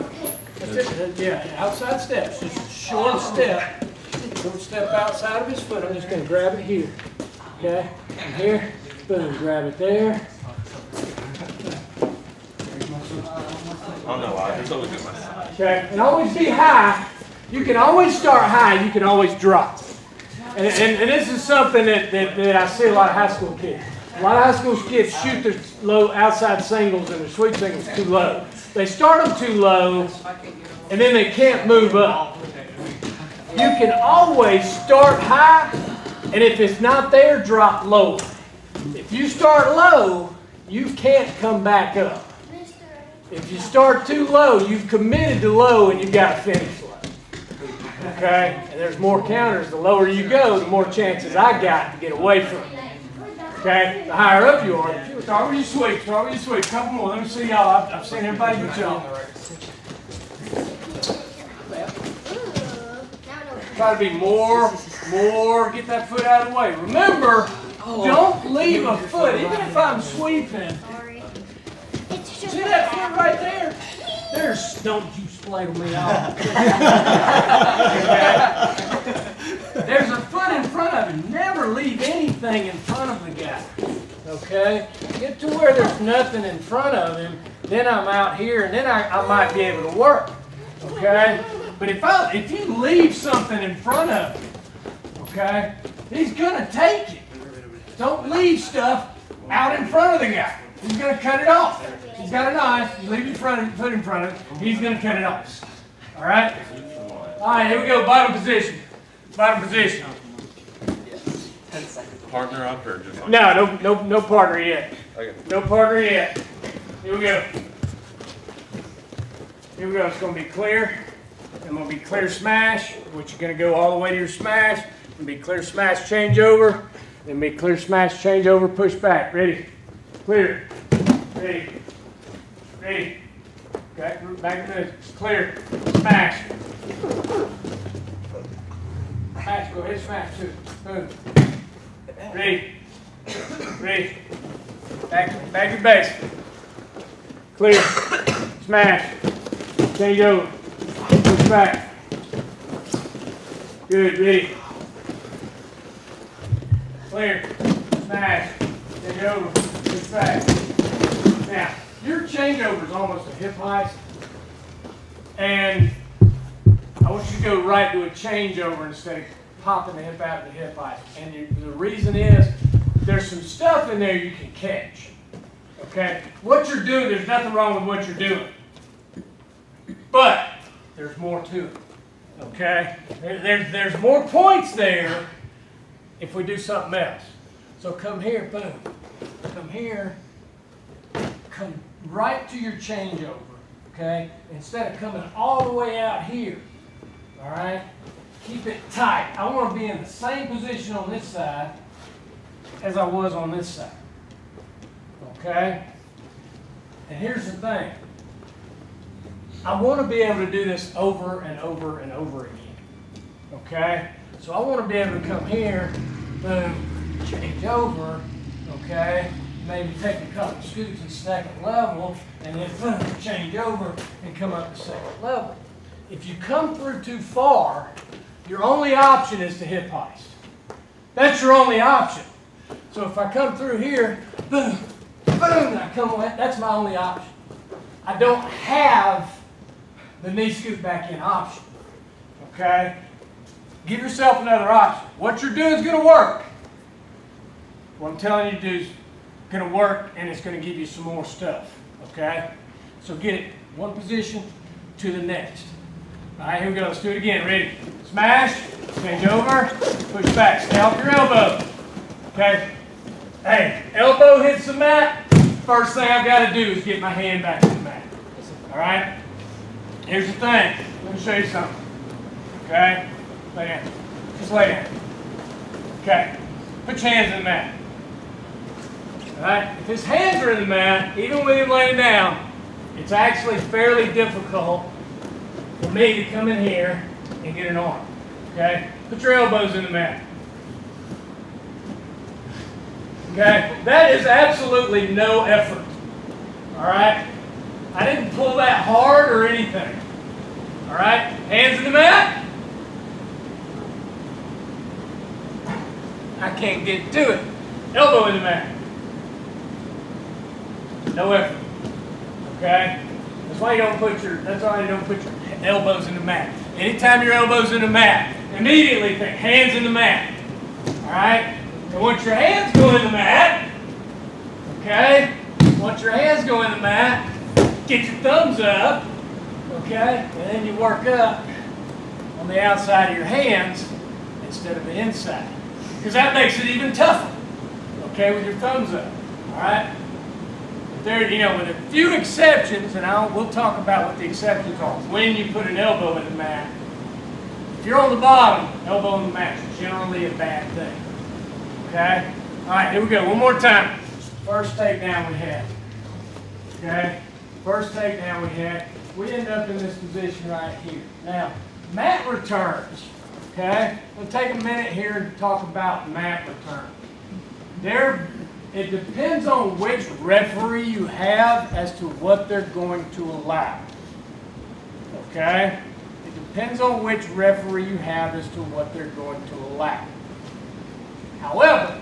Yeah, outside steps. Just a short step. Short step outside of his foot. I'm just going to grab it here. Okay? And here. Boom. Grab it there. I don't know why. It's always good myself. Okay? And always be high. You can always start high. You can always drop. And this is something that I see a lot of high school kids. lot of high school skips shoot their low outside singles and their sweep singles too low. They start them too low, and then they can't move up. You can always start high, and if it's not there, drop lower. If you start low, you can't come back up. If you start too low, you've committed to low, and you've got to finish low. Okay? And there's more counters. The lower you go, the more chances I got to get away from it. Okay? The higher up you are, start with your sweep. Start with your sweep. Couple more. Let me see y'all. I've seen everybody but y'all. Try to be more. Get that foot out of the way. Remember, don't leave a foot, even if I'm sweeping. See that foot right there? Don't you split me off. There's a foot in front of him. Never leave anything in front of the guy. Okay? Get to where there's nothing in front of him, then I'm out here, and then I might be able to work. Okay? But if you leave something in front of him, okay, he's gonna take it. Don't leave stuff out in front of the guy. He's gonna cut it off. He's got a knife. You leave your foot in front of him. He's gonna cut it off. All right. All right. Here we go. Bottom position. Bottom position. Partner up or just like No partner yet. Okay. No partner yet. Here we go. Here we go. It's gonna be clear. I'm going to be clear smash, which you're going to go all the way to your smash. It's going to be clear smash changeover. Then be clear smash changeover, push back. Ready? Clear. Ready. Ready. Okay, back to this. Clear. Smash. Smash. Go ahead, smash too. Boom. Ready. Ready. Back to base. Clear. Smash. Change over. Push back. Good, ready. Clear. Smash. Change over. Push back. Now, your changeover is almost a hip heist. And I want you to go right to a changeover instead of popping the hip out of the hip heist. And the reason is, there's some stuff in there you can catch. Okay? What you're doing, there's nothing wrong with what you're doing. But there's more to it, okay? There's more points there if we do something else. So come here, boom. Come here, come right to your changeover, okay? Instead of coming all the way out here, all right? Keep it tight. I want to be in the same position on this side as I was on this side, okay? And here's the thing. I want to be able to do this over and over and over again. Okay? So I want to be able to come here, boom, change over, okay? Maybe take a couple scoots to second level, and then boom, change over and come up to second level. If you come through too far, your only option is to hip heist. That's your only option. So if I come through here, boom, boom, and I come away, that's my only option. I don't have the knee scoop back in option. Okay? Give yourself another option. What you're doing is going to work. What I'm telling you to do is going to work, and it's going to give you some more stuff. Okay? So get it one position to the next. All right, here we go. Let's do it again. Ready? Smash. Change over. Push back. Stay off your elbow. Okay? Hey, elbow hits the mat. First thing I've got to do is get my hand back to the mat. All right? Here's the thing. Let me show you something. Okay? Lay down. Just lay down. Okay. Put your hands in the mat. All right? If his hands are in the mat, even with him laying down, it's actually fairly difficult for me to come in here and get an arm. Okay? Put your elbows in the mat. Okay? That is absolutely no effort. All right? I didn't pull that hard or anything. All right? Hands in the mat. I can't get to it. Elbow in the mat. No effort. Okay? That's why you don't put your elbows in the mat. Anytime your elbow's in the mat, immediately think hands in the mat. All right? And once your hands go in the mat, Okay? Once your hands go in the mat, get your thumbs up. Okay? And then you work up on the outside of your hands instead of the inside. Because that makes it even tougher. Okay, with your thumbs up. Alright? There, you know, with a few exceptions, and we'll talk about what the exceptions are. When you put an elbow in the mat. If you're on the bottom, elbow in the mat is generally a bad thing. Okay? Alright, here we go. One more time. First takedown we had. Okay? First takedown we had. We end up in this position right here. Now, mat returns. Okay? We'll take a minute here to talk about mat return. It depends on which referee you have as to what they're going to allow. Okay? It depends on which referee you have as to what they're going to allow. However,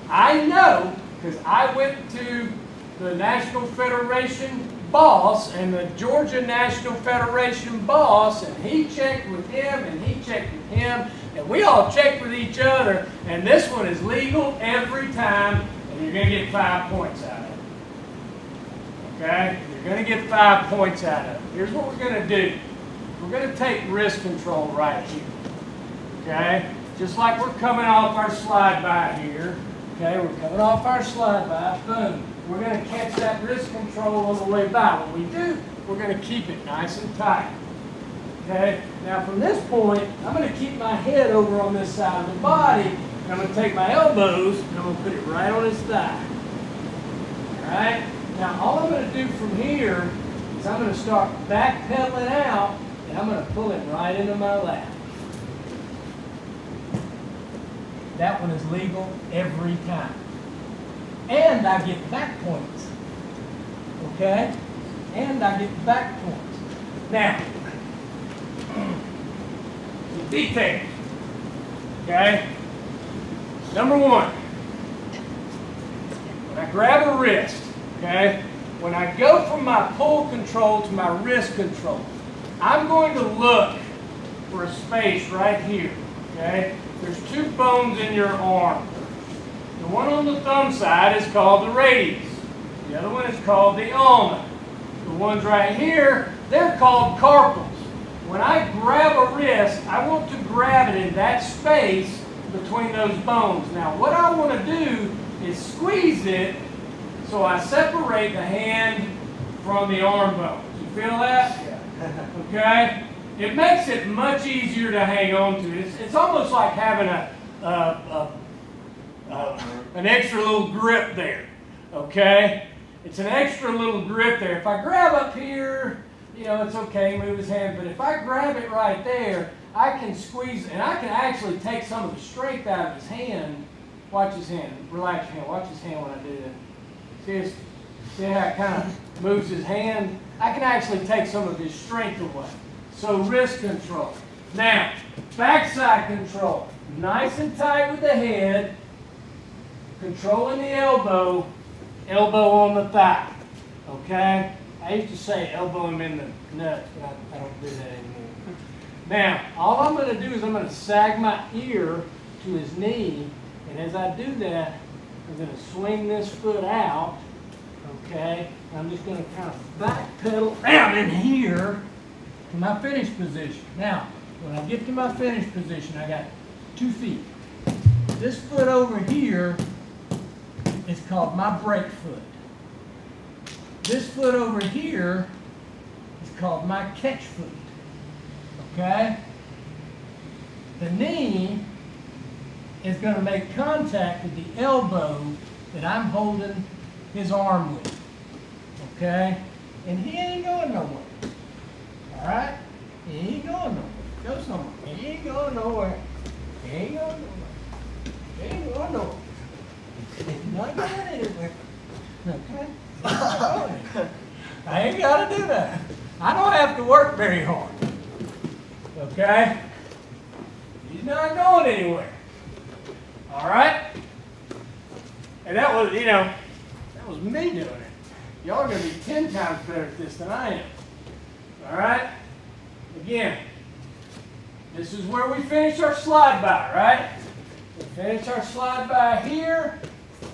I know, because I went to the National Federation boss and the Georgia National Federation boss, and he checked with him and he checked with him, and we all checked with each other, and this one is legal every time, and you're going to get 5 points out of it. Okay? You're going to get 5 points out of it. Here's what we're going to do. We're going to take wrist control right here. Okay? Just like we're coming off our slide by here. Okay? We're coming off our slide by. Boom. We're going to catch that wrist control on the way by. What we do, we're going to keep it nice and tight. Okay? Now from this point, I'm going to keep my head over on this side of the body, and I'm going to take my elbows, and I'm going to put it right on his thigh. Alright? Now all I'm going to do from here is I'm going to start backpedaling out, and I'm going to pull him right into my lap. That one is legal every time. And I get back points. Okay? And I get back points. Now, the details. Okay? Number one, when I grab a wrist, okay, when I go from my pull control to my wrist control, I'm going to look for a space right here. Okay? There's 2 bones in your arm. The one on the thumb side is called the radius. The other one is called the ulna. The ones right here, they're called carpals. When I grab a wrist, I want to grab it in that space between those bones. Now, what I want to do is squeeze it so I separate the hand from the arm bones. You feel that? Yeah. Okay? It makes it much easier to hang on to. It's almost like having an extra little grip there, okay? It's an extra little grip there. If I grab up here, you know, it's okay, move his hand, but if I grab it right there, I can squeeze, and I can actually take some of the strength out of his hand. Watch his hand, relax your hand, watch his hand when I do that. See how it kind of moves his hand? I can actually take some of his strength away. So wrist control. Now, backside control. Nice and tight with the head. Controlling the elbow, elbow on the thigh. Okay? I used to say elbow him in the nuts, but I don't do that anymore. Now, all I'm going to do is I'm going to sag my ear to his knee, and as I do that, I'm going to swing this foot out. Okay? And I'm just going to kind of backpedal down in here to my finish position. Now, when I get to my finish position, I got 2 feet. This foot over here is called my brake foot. This foot over here is called my catch foot. Okay? The knee is going to make contact with the elbow that I'm holding his arm with. Okay? And he ain't going nowhere. Alright? He ain't going nowhere. Go somewhere. He ain't going nowhere. He ain't going nowhere. He ain't going nowhere. He's not going anywhere. Okay? I ain't got to do that. I don't have to work very hard. Okay? He's not going anywhere. Alright? And that was, you know, that was me doing it. Y'all are going to be 10 times better at this than I am. Alright? Again, this is where we finish our slide by, right? We finish our slide by here.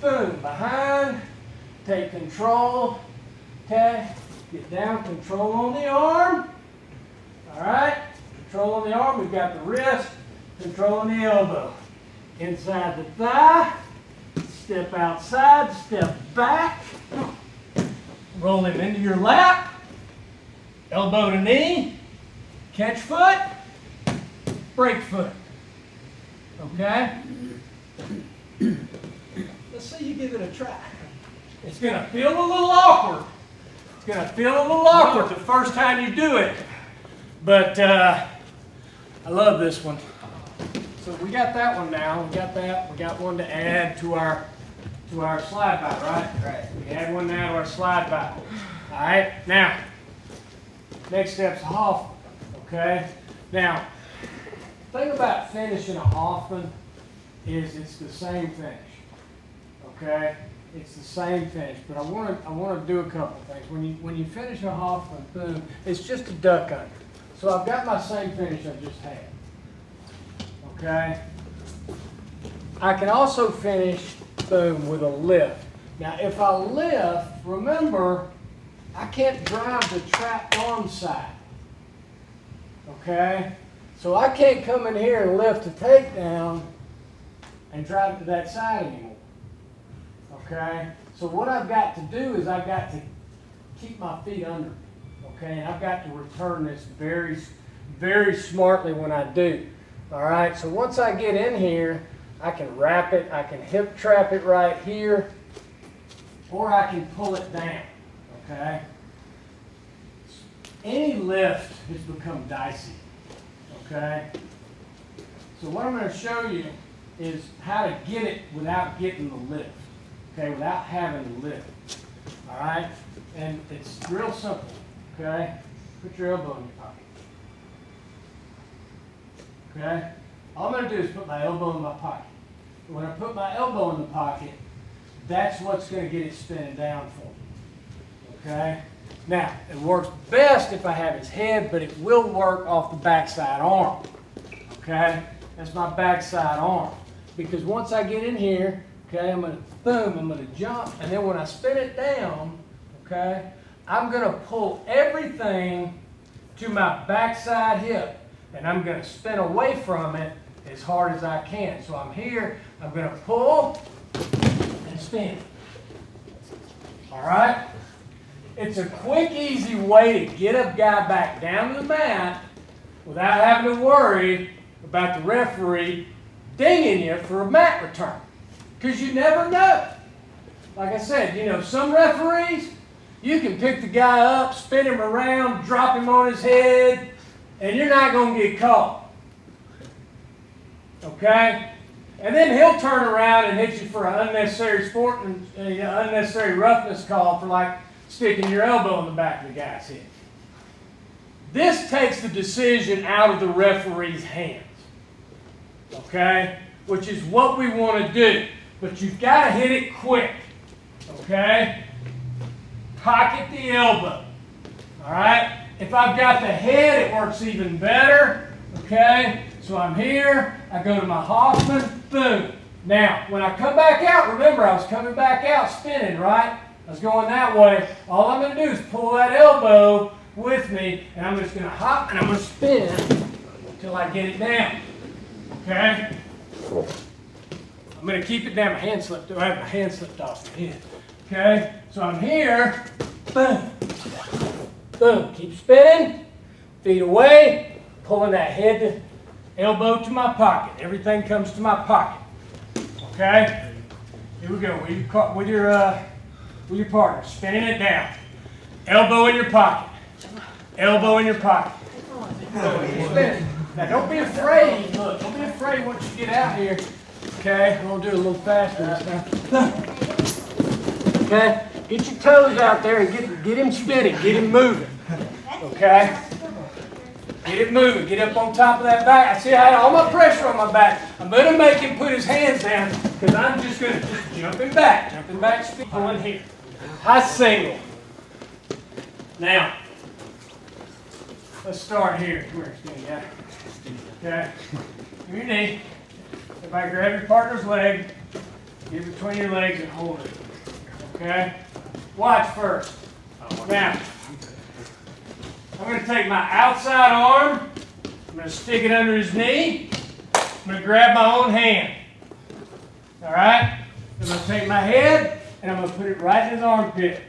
Boom. Behind. take control, okay? Get down, control on the arm. All right, control on the arm. We've got the wrist, control on the elbow. Inside the thigh, step outside, step back. Roll him into your lap, elbow to knee, catch foot, break foot. Okay? Let's see you give it a try. It's going to feel a little awkward. It's going to feel a little awkward the first time you do it. But I love this one. So we got that one now. We got that. We got one to add to our slide by, right? Right. We add one now to our slide by. All right. Now, next step's Hoffman. Okay. Now, the thing about finishing a Hoffman is it's the same finish. Okay. It's the same finish, but I want to do a couple things. When you finish a Hoffman, boom, it's just a duck under. So I've got my same finish I just had. Okay. I can also finish, boom, with a lift. Now, if I lift, remember, I can't drive the trapped arm side. Okay? So I can't come in here and lift a takedown and drive to that side anymore. Okay? So what I've got to do is I've got to keep my feet under me. Okay? And I've got to return this very, very smartly when I do. All right? So once I get in here, I can wrap it, I can hip trap it right here, or I can pull it down. Okay? Any lift has become dicey. Okay? So what I'm going to show you is how to get it without getting the lift. Okay? Without having to lift. All right? And it's real simple. Okay? Put your elbow in your pocket. Okay? All I'm going to do is put my elbow in my pocket. When I put my elbow in the pocket, that's what's going to get it spinning down for me. Okay? Now, it works best if I have his head, but it will work off the backside arm. Okay? That's my backside arm. Because once I get in here, okay, I'm going to, boom, I'm going to jump, and then when I spin it down, okay, I'm going to pull everything to my backside hip, and I'm going to spin away from it as hard as I can. So I'm here, I'm going to pull and spin. All right? It's a quick, easy way to get a guy back down to the mat without having to worry about the referee dinging you for a mat return. Because you never know. Like I said, you know, some referees, you can pick the guy up, spin him around, drop him on his head, and you're not going to get caught. Okay? And then he'll turn around and hit you for an unnecessary sport and unnecessary roughness call for like sticking your elbow in the back of the guy's head. This takes the decision out of the referee's hands. Okay? Which is what we want to do. But you've got to hit it quick. Okay? Pocket the elbow. Alright? If I've got the head, it works even better. Okay? So I'm here. I go to my Hoffman. Boom. Now, when I come back out, remember I was coming back out spinning, right? I was going that way. All I'm going to do is pull that elbow with me, and I'm just going to hop and I'm going to spin until I get it down. Okay? I'm going to keep it down. My hand slipped. I have my hand slipped off my head. Okay? So I'm here. Boom. Boom. Keep spinning. Feet away. Pulling that head to elbow to my pocket. Everything comes to my pocket. Okay? Here we go. With your partner. Spinning it down. Elbow in your pocket. Elbow in your pocket. Spin. Now don't be afraid. Look, don't be afraid once you get out here. Okay, we're going to do it a little faster this time. Okay, get your toes out there and get him spinning. Get him moving. Okay? Get it moving. Get up on top of that back. I see I had all my pressure on my back. I'm going to make him put his hands down because I'm just going to just jumping back, spin, pulling here. High single. Now, let's start here. Come here, Steve. Yeah. Okay. Give your knee. Everybody grab your partner's leg. Get it between your legs and hold it. Okay? Watch first. Now, I'm going to take my outside arm, I'm going to stick it under his knee, I'm going to grab my own hand. All right? I'm going to take my head and I'm going to put it right in his armpit.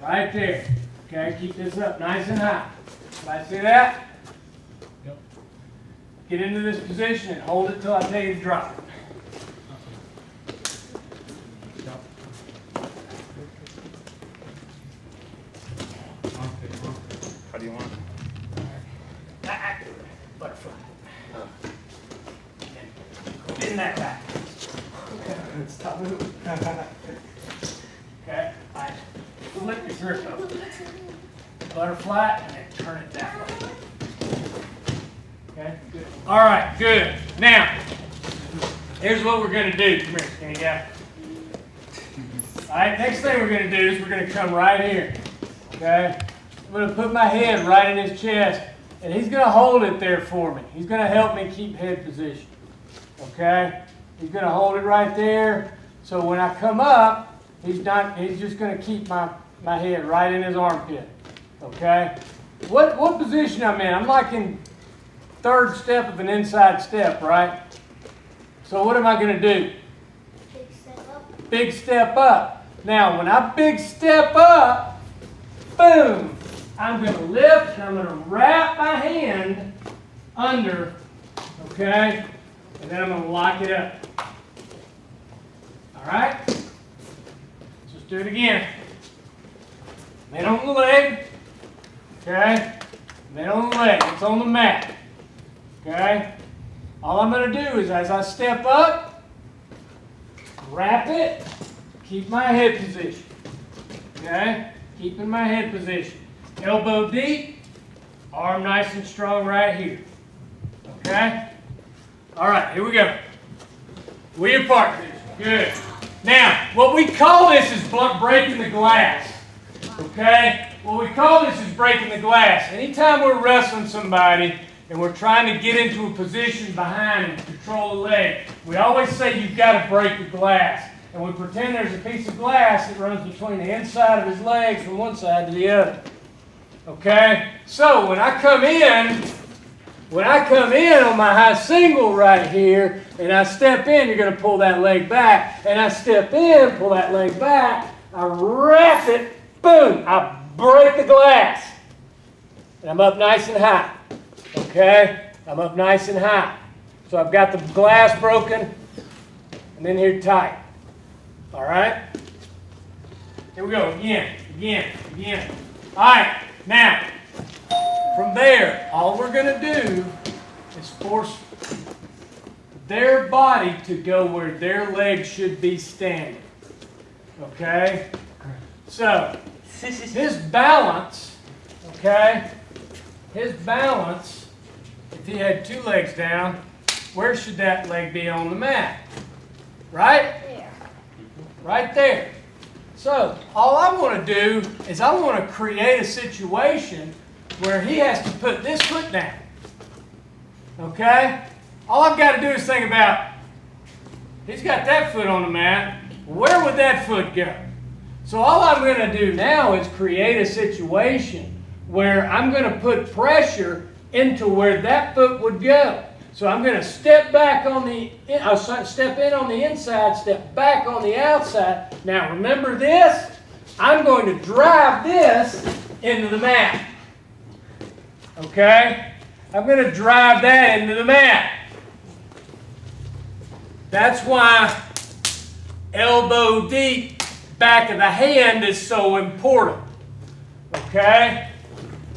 Right there. Okay, keep this up nice and high. Everybody see that? Yep. Get into this position and hold it till I tell you to drop it. How do you want it? Butterfly. In that back. Stop moving. Okay, I flip your grip up. Butterfly and then turn it that way. Okay, good. All right, good. Now, here's what we're going to do. Come here, skinny guy. All right, next thing we're going to do is we're going to come right here. Okay, I'm going to put my head right in his chest, and he's going to hold it there for me. He's going to help me keep head position. Okay, he's going to hold it right there. So when I come up, he's just going to keep my head right in his armpit. Okay? What position I'm in? I'm like in third step of an inside step, right? So what am I going to do? Big step up. Big step up. Now, when I big step up, boom, I'm going to lift and I'm going to wrap my hand under, okay? And then I'm going to lock it up. All right? Let's just do it again. Then on the leg. Okay? Then on the leg. It's on the mat. Okay? All I'm going to do is as I step up, wrap it, keep my head position. Okay? Keeping my head position. Elbow deep, arm nice and strong right here. Okay? All right, here we go. We apart. Good. Now, what we call this is breaking the glass. Okay? What we call this is breaking the glass. Anytime we're wrestling somebody and we're trying to get into a position behind and control the leg, we always say you've got to break the glass. And we pretend there's a piece of glass that runs between the inside of his legs from one side to the other. Okay? So, when I come in on my high single right here, and I step in, you're going to pull that leg back. And I step in, pull that leg back, I wrap it, boom, I break the glass. And I'm up nice and high. Okay? I'm up nice and high. So I've got the glass broken, and then here tight. All right? Here we go, again. All right, now, from there, all we're going to do is force their body to go where their legs should be standing. Okay? So, his balance, okay? His balance, if he had two legs down, where should that leg be on the mat? Right? There. Right there. So, all I want to do is I want to create a situation where he has to put this foot down. Okay? All I've got to do is think about, he's got that foot on the mat. Where would that foot go? So all I'm going to do now is create a situation where I'm going to put pressure into where that foot would go. So I'm going to step back on the, step in on the inside, step back on the outside. Now remember this, I'm going to drive this into the mat. Okay? I'm going to drive that into the mat. That's why elbow deep back of the hand is so important. Okay?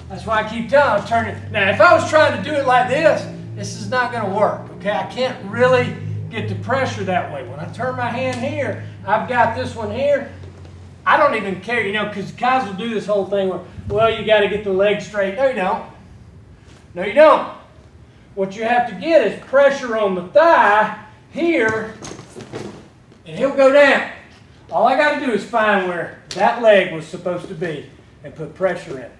That's why I keep telling you, turn it. Now, if I was trying to do it like this is not going to work. Okay? I can't really get the pressure that way. When I turn my hand here, I've got this one here. I don't even care, you know, because guys will do this whole thing where, well, you got to get the leg straight. No, you don't. No, you don't. What you have to get is pressure on the thigh here, and he'll go down. All I got to do is find where that leg was supposed to be and put pressure in it.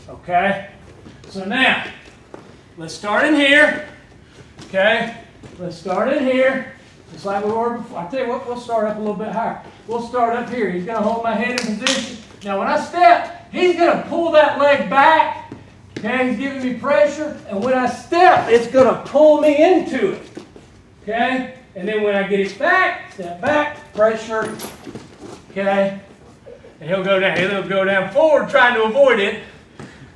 Okay? So now, let's start in here. Okay? Let's start in here. Just like we were before. I tell you what, we'll start up a little bit higher. We'll start up here. He's going to hold my head in position. Now when I step, he's going to pull that leg back. Okay, he's giving me pressure. And when I step, it's going to pull me into it. Okay? And then when I get it back, step back, pressure. Okay? And he'll go down. He'll go down forward trying to avoid it.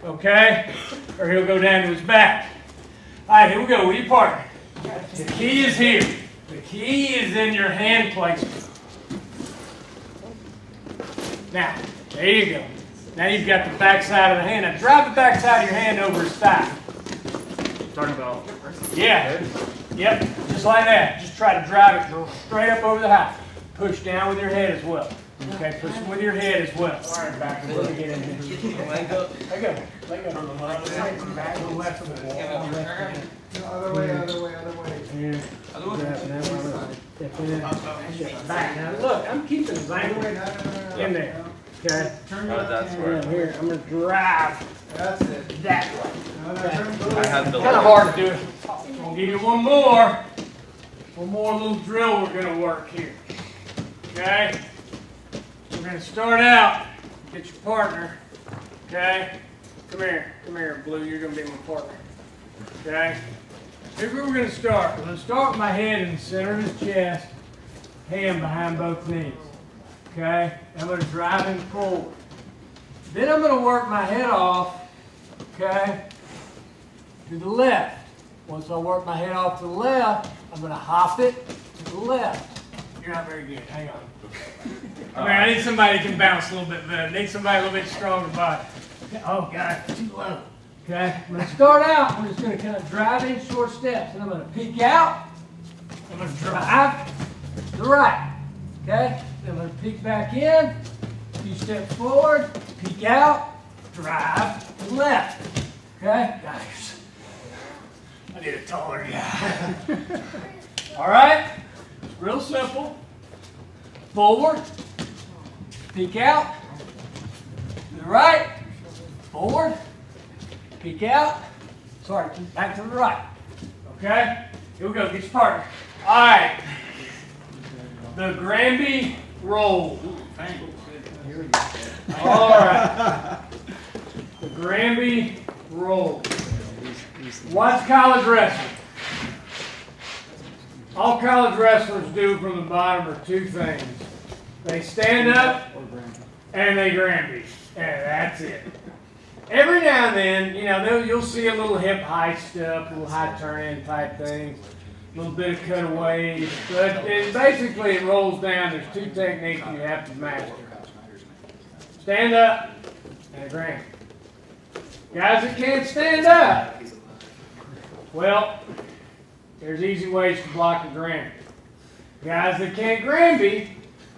Okay? Or he'll go down to his back. All right, here we go with your partner. The key is here. The key is in your hand placement. Now, there you go. Now you've got the back side of the hand. Now drive the back side of your hand over his thigh. Talking about. Yeah. Yep. Just like that. Just try to drive it straight up over the high. Push down with your head as well. Okay, push with your head as well. All right, back. Let me get in here. Leg up. Leg up. Leg up. Back to the left of the wall. Other way. Here. Step in. Back. Now look, I'm keeping the angle in there. Okay. That's where. Here, I'm going to drive That's it. that way. I have the. Kind of hard to do it. I'm going to give you one more little drill we're going to work here. Okay? We're going to start out, get your partner. Okay? Come here, Blue. You're going to be my partner. Okay? Here's where we're going to start. We're going to start with my head in the center of his chest, hand behind both knees. Okay? I'm going to drive him forward. Then I'm going to work my head off, okay, to the left. Once I work my head off to the left, I'm going to hop it to the left. You're not very good. Hang on. I need somebody who can bounce a little bit better. I need somebody a little bit stronger body. Oh, God, too low. Okay? I'm going to start out. I'm just going to kind of drive in short steps. And I'm going to peek out. I'm going to drive to the right. Okay? Then I'm going to peek back in. A few steps forward. Peek out. Drive to the left. Okay? Guys, I need a taller guy. All right? It's real simple. Forward. Peek out. To the right. Forward. Peek out. Sorry, back to the right. Okay? Here we go. Get your partner. All right. The Granby roll. All right. The Granby roll. What's college wrestling? All college wrestlers do from the bottom are two things. They stand up and they Granby. And that's it. Every now and then, you know, you'll see a little hip high stuff, a little high turn-in type things, a little bit of cutaways. But basically it rolls down. There's two techniques you have to master. Stand up and a Granby. Guys that can't stand up, well, there's easy ways to block a Granby. Guys that can't Granby,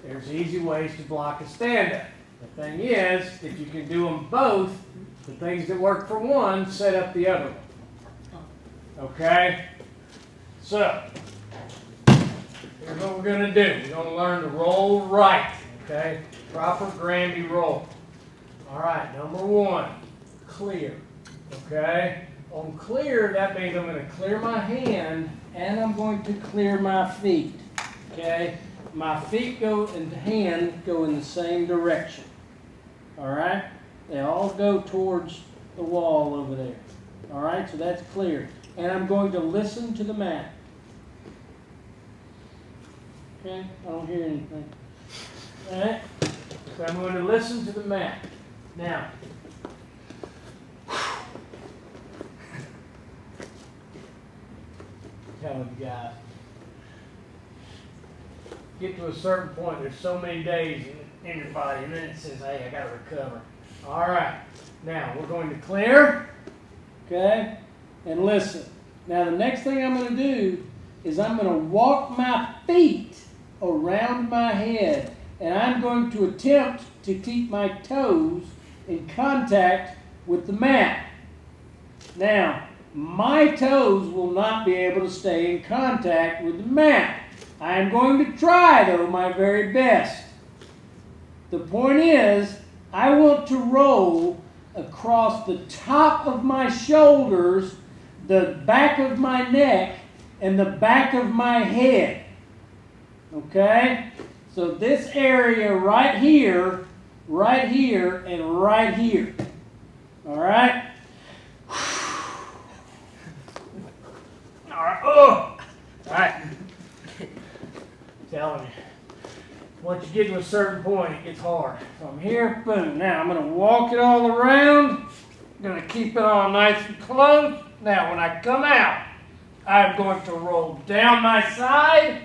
there's easy ways to block a stand-up. The thing is, if you can do them both, the things that work for one set up the other one. Okay? So, here's what we're going to do. We're going to learn to roll right. Okay? Proper Granby roll. All right, number one, clear. Okay? On clear, that means I'm going to clear my hand and I'm going to clear my feet. Okay? My feet go and hand go in the same direction. All right? They all go towards the wall over there. All right? So that's clear. And I'm going to listen to the mat. Okay? I don't hear anything. All right? So I'm going to listen to the mat. Now, telling you guys, get to a certain point, there's so many days in your body, and then it says, hey, I got to recover. All right. Now, we're going to clear, okay, and listen. Now, the next thing I'm going to do is I'm going to walk my feet around my head, and I'm going to attempt to keep my toes in contact with the mat. Now, my toes will not be able to stay in contact with the mat. I am going to try, though, my very best. The point is, I want to roll across the top of my shoulders, the back of my neck, and the back of my head. Okay? So this area right here, and right here. All right? All right. Oh! All right. Telling you. Once you get to a certain point, it gets hard. So I'm here, boom. Now I'm going to walk it all around. I'm going to keep it all nice and close. Now when I come out, I'm going to roll down my side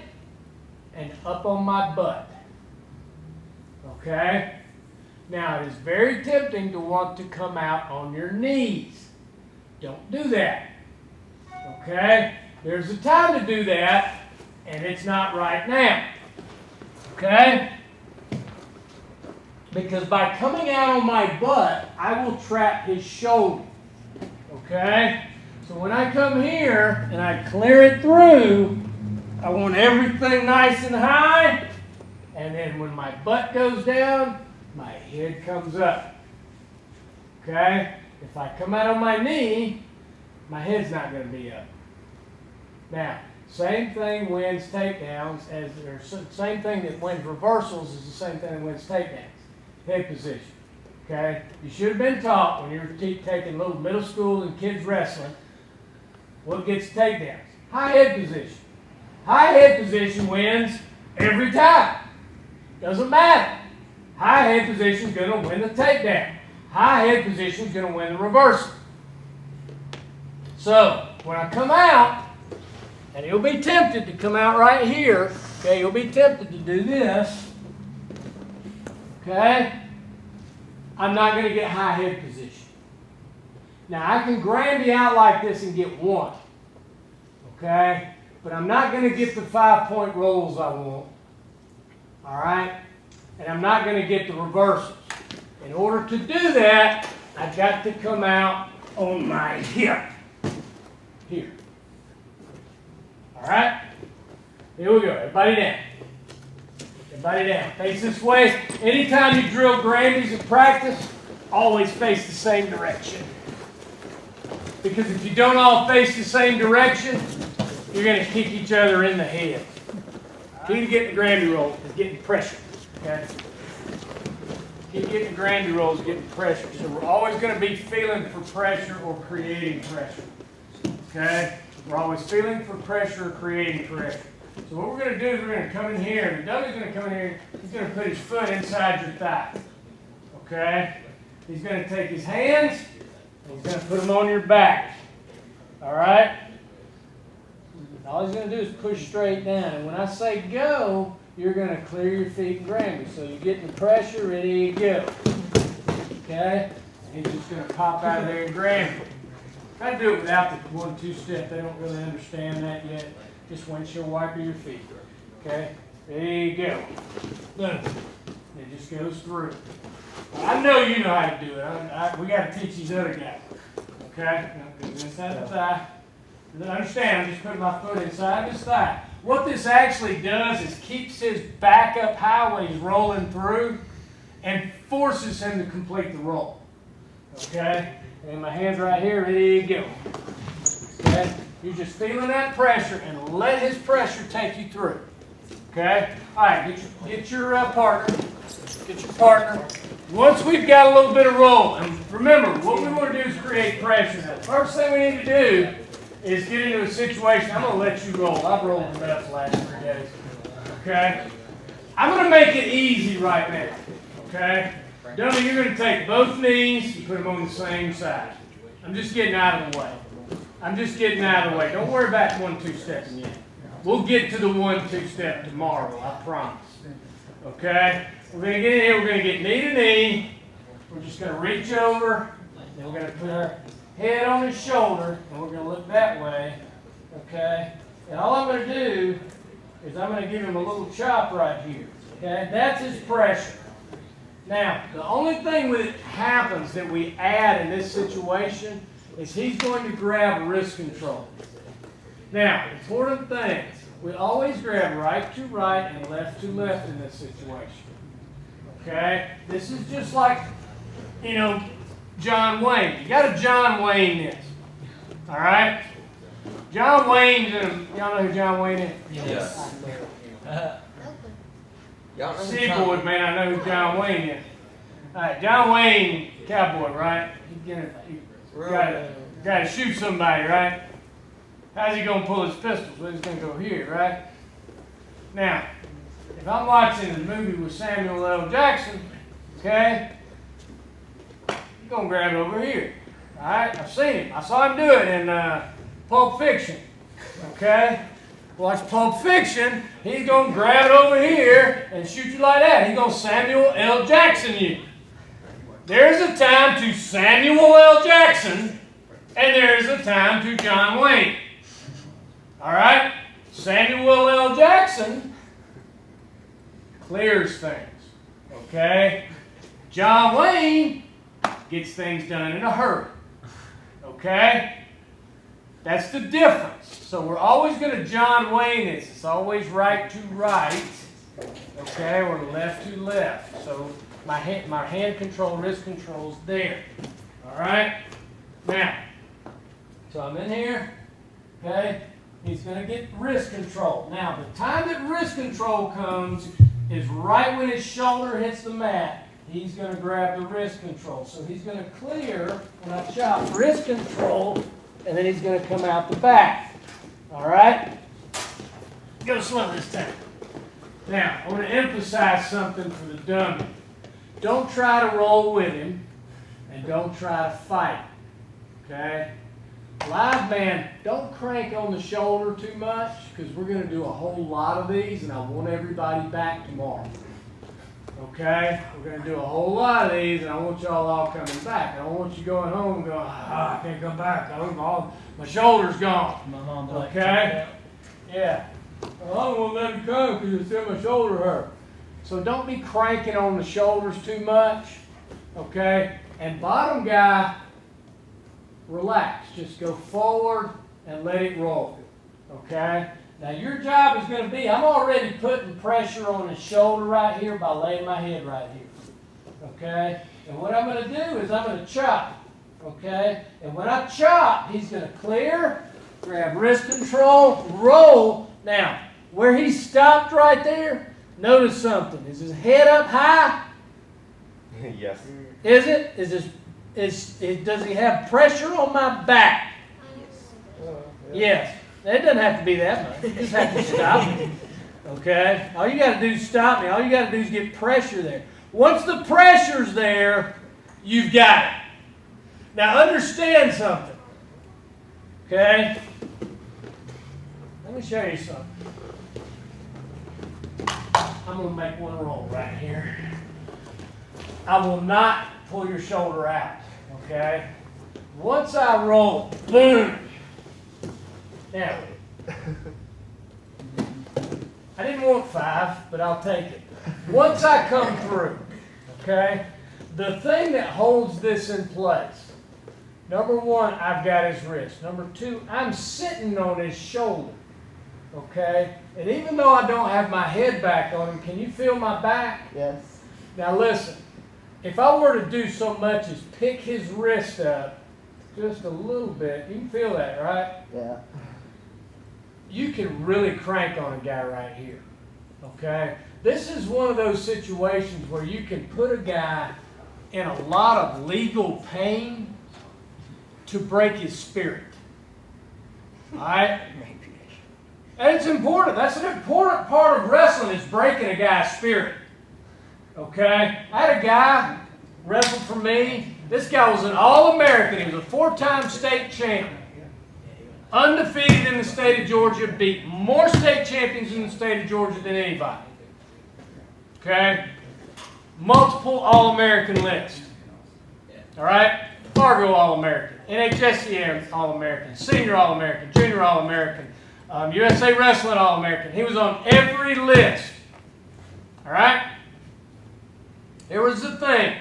and up on my butt. Okay? Now it is very tempting to want to come out on your knees. Don't do that. Okay? There's a time to do that, and it's not right now. Okay? Because by coming out on my butt, I will trap his shoulder. Okay? So when I come here and I clear it through, I want everything nice and high. And then when my butt goes down, my head comes up. Okay? If I come out on my knee, my head's not going to be up. Now, same thing wins takedowns, or same thing that wins reversals is the same thing that wins takedowns. Head position. Okay? You should have been taught when you were taking little middle school and kids wrestling what gets takedowns. High head position. High head position wins every time. Doesn't matter. High head position is going to win the takedown. High head position is going to win the reversal. So, when I come out, and you'll be tempted to come out right here. Okay, you'll be tempted to do this. Okay? I'm not going to get high head position. Now, I can Granby out like this and get one. Okay? But I'm not going to get the 5-point rolls I want. All right? And I'm not going to get the reversals. In order to do that, I've got to come out on my hip. Here. All right? Here we go. Everybody down. Everybody down. Face this way. Anytime you drill Granbys in practice, always face the same direction. Because if you don't all face the same direction, you're going to kick each other in the head. Key to getting the Granby roll is getting pressure. Okay? Key to getting the Granby roll is getting pressure. So we're always going to be feeling for pressure or creating pressure. Okay? We're always feeling for pressure or creating pressure. So what we're going to do is we're going to come in here, and the dummy's going to come in here, he's going to put his foot inside your thigh. Okay? He's going to take his hands, and he's going to put them on your back. Alright? All he's going to do is push straight down. And when I say go, you're going to clear your feet and Granby. So you're getting the pressure, ready to go. Okay? And he's just going to pop out of there and Granby. Try to do it without the 1-2 step. They don't really understand that yet. Just windshield wiper your feet. Okay? There you go. Boom. It just goes through. I know you know how to do it. We got to teach these other guys. Okay? Now, inside the thigh. Understand, I'm just putting my foot inside his thigh. What this actually does is keeps his back up high when he's rolling through and forces him to complete the roll. Okay? And my hand's right here, ready to go. Okay? You're just feeling that pressure and let his pressure take you through. Okay? All right, get your partner. Get your partner. Once we've got a little bit of roll, and remember, what we want to do is create pressure. Now, the first thing we need to do is get into a situation. I'm going to let you roll. I've rolled enough the last 3 days. Okay? I'm going to make it easy right now. Okay? Dummy, you're going to take both knees and put them on the same side. I'm just getting out of the way. I'm just getting out of the way. Don't worry about 1-2 stepping yet. We'll get to the 1-2 step tomorrow, I promise. Okay? We're going to get in here. We're going to get knee to knee. We're just going to reach over. And we're going to put our head on his shoulder. And we're going to look that way. Okay? And all I'm going to do is I'm going to give him a little chop right here. Okay? That's his pressure. Now, the only thing that happens that we add in this situation is he's going to grab wrist control. Now, important things. We always grab right to right and left to left in this situation. Okay? This is just like, John Wayne. You got to John Wayne this. All right? John Wayne's y'all know who John Wayne is? Yes. Seaboard, man, I know who John Wayne is. All right, John Wayne, cowboy, right? You gotta shoot somebody, right? How's he gonna pull his pistols? Well, he's gonna go here, right? Now, if I'm watching a movie with Samuel L. Jackson, okay, he's gonna grab it over here. All right, I've seen him. I saw him do it in Pulp Fiction. Okay, watch Pulp Fiction. He's gonna grab it over here and shoot you like that. He's gonna Samuel L. Jackson you. There's a time to Samuel L. Jackson, and there's a time to John Wayne. All right, Samuel L. Jackson clears things. Okay, John Wayne gets things done in a hurry. Okay, that's the difference. So we're always going to John Wayne this. It's always right to right. Okay, or left to left. So my hand control, wrist control's there. All right. Now, so I'm in here. Okay, he's going to get wrist control. Now, the time that wrist control comes is right when his shoulder hits the mat. He's going to grab the wrist control. So he's going to clear when I chop wrist control, and then he's going to come out the back. All right? Go slow this time. Now, I want to emphasize something for the dummy. Don't try to roll with him, and don't try to fight. Okay? Live man, don't crank on the shoulder too much, because we're going to do a whole lot of these, and I want everybody back tomorrow. Okay? We're going to do a whole lot of these, and I want y'all all coming back. I don't want you going home and going, I can't come back. My shoulder's gone. Okay? Yeah. Well, I don't want to let him come because it's still my shoulder hurt. So don't be cranking on the shoulders too much. Okay? And bottom guy, relax. Just go forward and let it roll. Okay? Now your job is going to be, I'm already putting pressure on his shoulder right here by laying my head right here. Okay? And what I'm going to do is I'm going to chop. Okay? And when I chop, he's going to clear, grab wrist control, roll. Now, where he stopped right there, notice something. Is his head up high? Yes. Is it? Does he have pressure on my back? Yes. It doesn't have to be that much. You just have to stop me. Okay? All you got to do is stop me. All you got to do is get pressure there. Once the pressure's there, you've got it. Now understand something. Okay? Let me show you something. I'm going to make one roll right here. I will not pull your shoulder out. Okay? Once I roll, boom. Now, I didn't want 5, but I'll take it. Once I come through, okay, the thing that holds this in place, number 1, I've got his wrist. Number 2, I'm sitting on his shoulder, okay? And even though I don't have my head back on him, can you feel my back? Yes. Now listen, if I were to do so much as pick his wrist up just a little bit, you can feel that, right? Yeah. You can really crank on a guy right here, okay? This is one of those situations where you can put a guy in a lot of legal pain to break his spirit, all right? And it's important. That's an important part of wrestling is breaking a guy's spirit, okay? I had a guy wrestled for me. This guy was an All-American. He was a 4-time state champion. Undefeated in the state of Georgia, beat more state champions in the state of Georgia than anybody. Okay? Multiple All-American list. All right? Fargo All-American, NHSCA All-American, Senior All-American, Junior All-American, USA Wrestling All-American. He was on every list. All right? Here was the thing.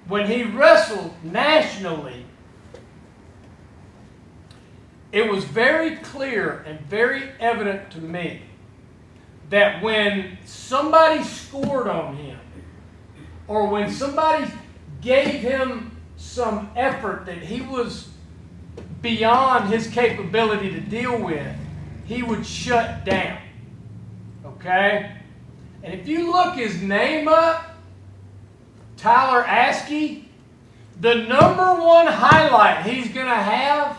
When he wrestled nationally, it was very clear and very evident to me that when somebody scored on him, or when somebody gave him some effort that he was beyond his capability to deal with, he would shut down. Okay? And if you look his name up, Tyler Askey, the #1 highlight he's going to have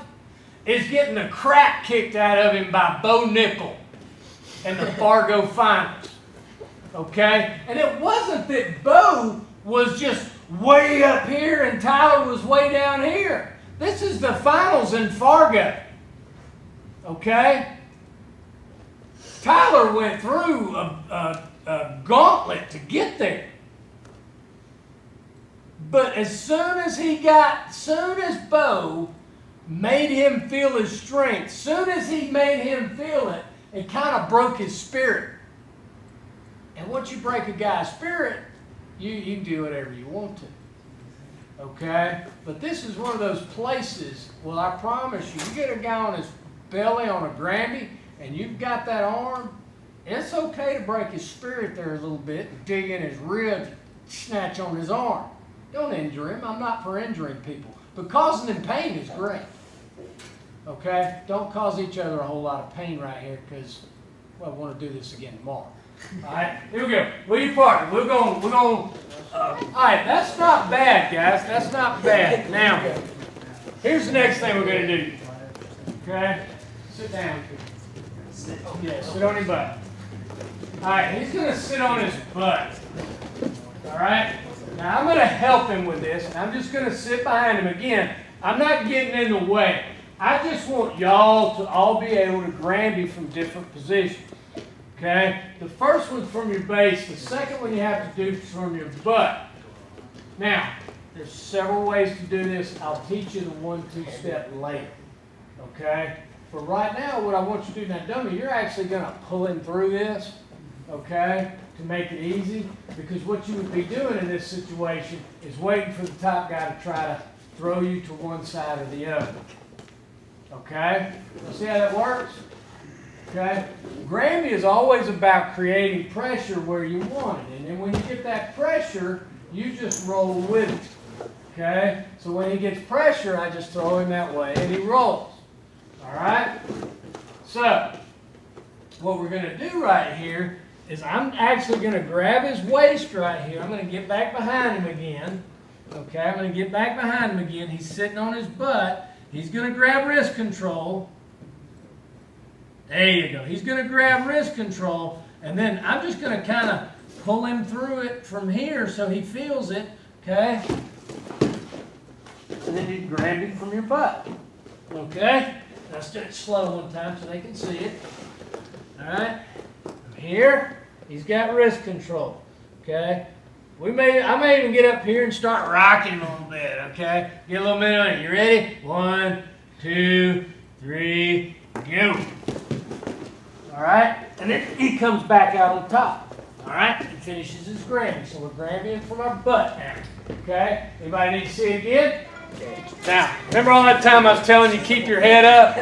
is getting the crap kicked out of him by Bo Nickel in the Fargo finals. Okay? And it wasn't that Bo was just way up here and Tyler was way down here. This is the finals in Fargo. Okay? Tyler went through a gauntlet to get there. But as soon as Bo made him feel his strength, soon as he made him feel it, it kind of broke his spirit. And once you break a guy's spirit, you can do whatever you want to. Okay? But this is one of those places, well, I promise you, you get a guy on his belly on a Granby, and you've got that arm, it's okay to break his spirit there a little bit and dig in his ribs, snatch on his arm. Don't injure him. I'm not for injuring people. But causing them pain is great. Okay? Don't cause each other a whole lot of pain right here because, well, I want to do this again tomorrow. All right? Here we go. Will you partner? We're going, all right, that's not bad, guys. That's not bad. Now, here's the next thing we're going to do. Okay? Sit down. Yeah, sit on your butt. All right, he's going to sit on his butt. All right? Now, I'm going to help him with this, and I'm just going to sit behind him. Again, I'm not getting in the way. I just want y'all to all be able to Granby from different positions. Okay? The first one's from your base. The second one you have to do is from your butt. Now, there's several ways to do this. I'll teach you the 1-2 step later. Okay? For right now, what I want you to do now, dummy, you're actually going to pull him through this. Okay? To make it easy, because what you would be doing in this situation is waiting for the top guy to try to throw you to one side or the other. Okay? See how that works? Okay? Granby is always about creating pressure where you want it. And then when you get that pressure, you just roll with it. Okay? So when he gets pressure, I just throw him that way and he rolls. Alright? So, what we're going to do right here is I'm actually going to grab his waist right here. I'm going to get back behind him again. Okay, I'm going to get back behind him again. He's sitting on his butt. He's going to grab wrist control. There you go. He's going to grab wrist control. And then I'm just going to kind of pull him through it from here so he feels it. Okay? And then you grab him from your butt. Okay? Let's do it slow one time so they can see it. All right? Here, he's got wrist control, okay? I may even get up here and start rocking a little bit, okay? Get a little minute on it. You ready? 1, 2, 3, go. All right? And then he comes back out on top, all right? And finishes his Granby. So we're grabbing from our butt now, okay? Anybody need to see it again? Now, remember all that time I was telling you keep your head up?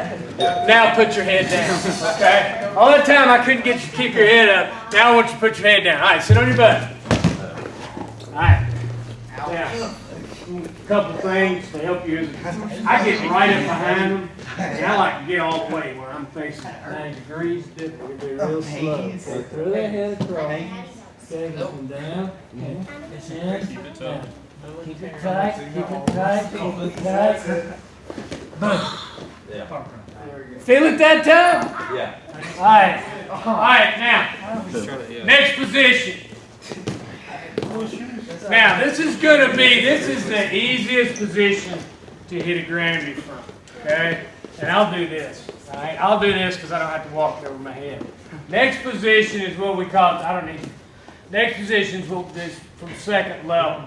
Now put your head down, okay? All that time I couldn't get you to keep your head up. Now I want you to put your head down. All right, sit on your butt. All right. Now, a couple things to help you. I get right up behind them, and I like to get all the way where I'm facing 90 degrees. We do real slow. Okay, throw that head across. Okay, up and down. Okay, and Keep it tough. keep it tight, keep it tight, keep it tight. Boom. Yeah. Feel it that time? Yeah. All right, now, next position. Now, this is the easiest position to hit a Granby from, okay? And I'll do this, all right? I'll do this because I don't have to walk it over my head. Next position is what we call, next position is this from second level.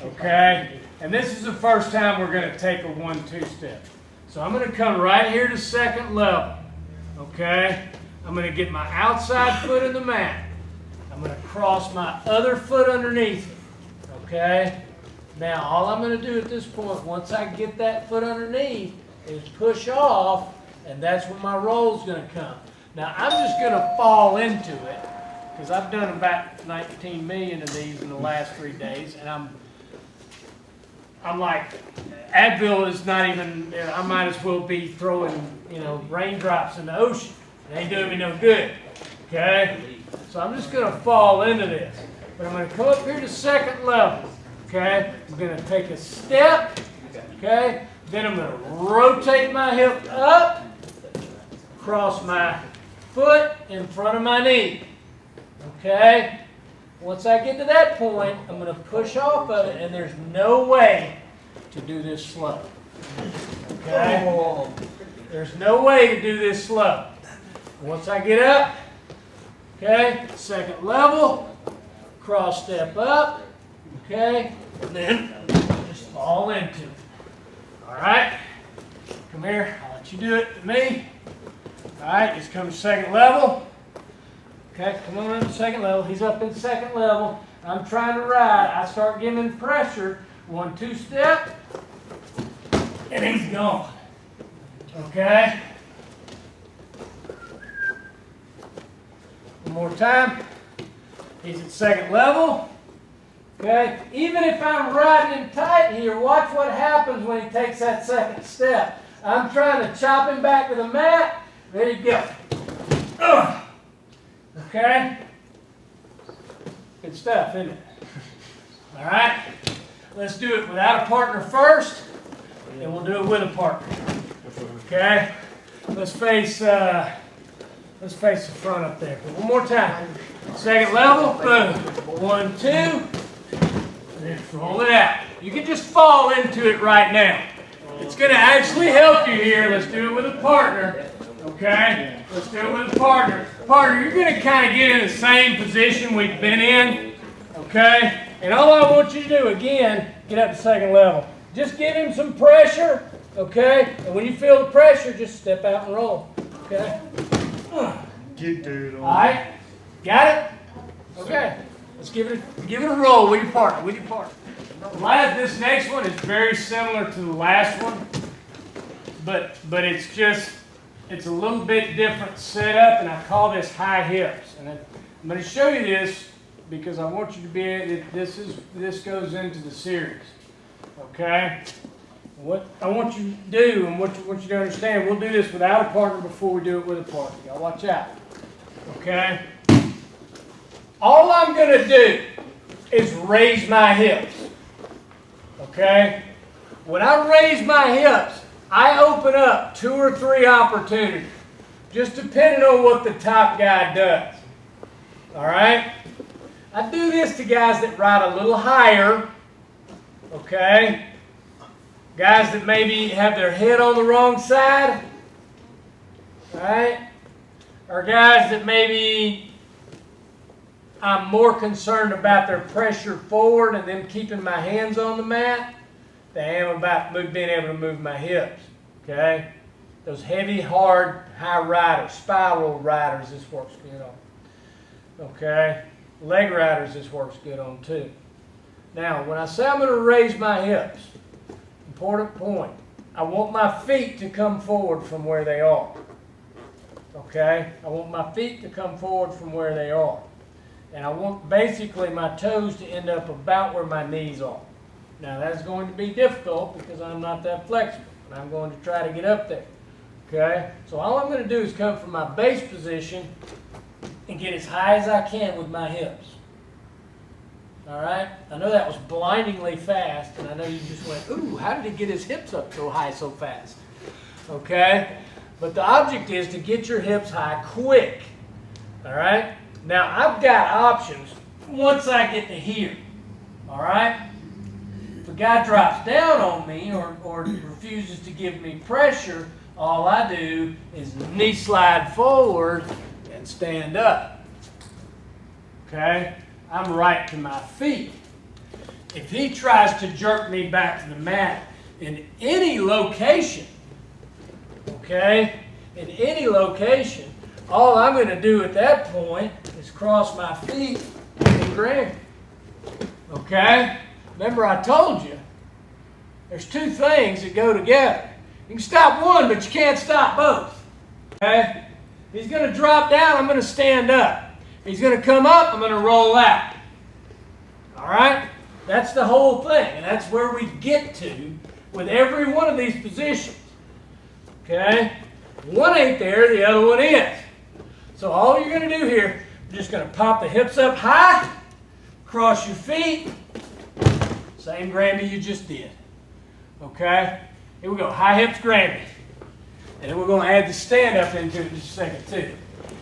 Okay? And this is the first time we're going to take a 1-2 step. So I'm going to come right here to second level. Okay? I'm going to get my outside foot in the mat. I'm going to cross my other foot underneath it. Okay? Now, all I'm going to do at this point, once I get that foot underneath, is push off, and that's when my roll's going to come. Now, I'm just going to fall into it, because I've done about 19 million of these in the last 3 days, and I'm like, Advil is not even, I might as well be throwing, raindrops in the ocean. It ain't doing me no good, okay? So I'm just going to fall into this. But I'm going to come up here to second level. Okay? I'm going to take a step. Okay? Then I'm going to rotate my hip up, cross my foot in front of my knee. Okay? Once I get to that point, I'm going to push off of it, and there's no way to do this slow. Okay? There's no way to do this slow. Once I get up, okay, second level, cross step up, okay, and then just fall into it. All right? Come here, I'll let you do it to me. All right, just come to second level. Okay, come on up to second level. He's up in second level. I'm trying to ride. I start giving pressure. 1, 2 step, and he's gone. Okay? One more time. He's at second level. Okay? Even if I'm riding him tight here, watch what happens when he takes that second step. I'm trying to chop him back to the mat. There you go. Ugh. Okay? Good stuff, isn't it? All right? Let's do it without a partner first, and we'll do it with a partner. Okay? Let's face the front up there. One more time. Second level, boom. 1, 2, and then roll it out. You can just fall into it right now. It's going to actually help you here. Let's do it with a partner. Okay? Let's do it with a partner. Partner, you're going to kind of get in the same position we've been in. Okay? And all I want you to do, again, get up to second level. Just give him some pressure. Okay? And when you feel the pressure, just step out and roll. Okay? All right? Got it? Okay. Let's give it a roll with your partner. With your partner. This next one is very similar to the last one, but it's a little bit different setup, and I call this high hips. And I'm going to show you this because I want you to be this goes into the series. Okay? What I want you to do and what you want you to understand, we'll do this without a partner before we do it with a partner. Y'all watch out. Okay? All I'm going to do is raise my hips. Okay? When I raise my hips, I open up 2 or 3 opportunities, just depending on what the top guy does. All right? I do this to guys that ride a little higher. Okay? Guys that maybe have their head on the wrong side. All right? Or guys that maybe I'm more concerned about their pressure forward and them keeping my hands on the mat than I am about being able to move my hips. Okay? Those heavy, hard, high riders, spiral riders, this works good on. Okay? Leg riders, this works good on too. Now, when I say I'm going to raise my hips, important point, I want my feet to come forward from where they are. Okay? I want my feet to come forward from where they are. And I want basically my toes to end up about where my knees are. Now that's going to be difficult because I'm not that flexible. And I'm going to try to get up there. Okay? So all I'm going to do is come from my base position and get as high as I can with my hips. Alright? I know that was blindingly fast, and I know you just went, ooh, how did he get his hips up so high so fast? Okay? But the object is to get your hips high quick. Alright? Now, I've got options once I get to here. Alright? If a guy drops down on me or refuses to give me pressure, all I do is knee slide forward and stand up. Okay? I'm right to my feet. If he tries to jerk me back to the mat in any location, okay, in any location, all I'm going to do at that point is cross my feet and grab. Okay? Remember I told you, there's 2 things that go together. You can stop one, but you can't stop both. Okay? If he's going to drop down, I'm going to stand up. If he's going to come up, I'm going to roll out. All right? That's the whole thing, and that's where we get to with every one of these positions. Okay? One ain't there, the other one is. So all you're going to do here, You're just going to pop the hips up high, cross your feet, same Granby you just did. Okay? Here we go, high hips Granby. And then we're going to add the stand up into it in just a second too.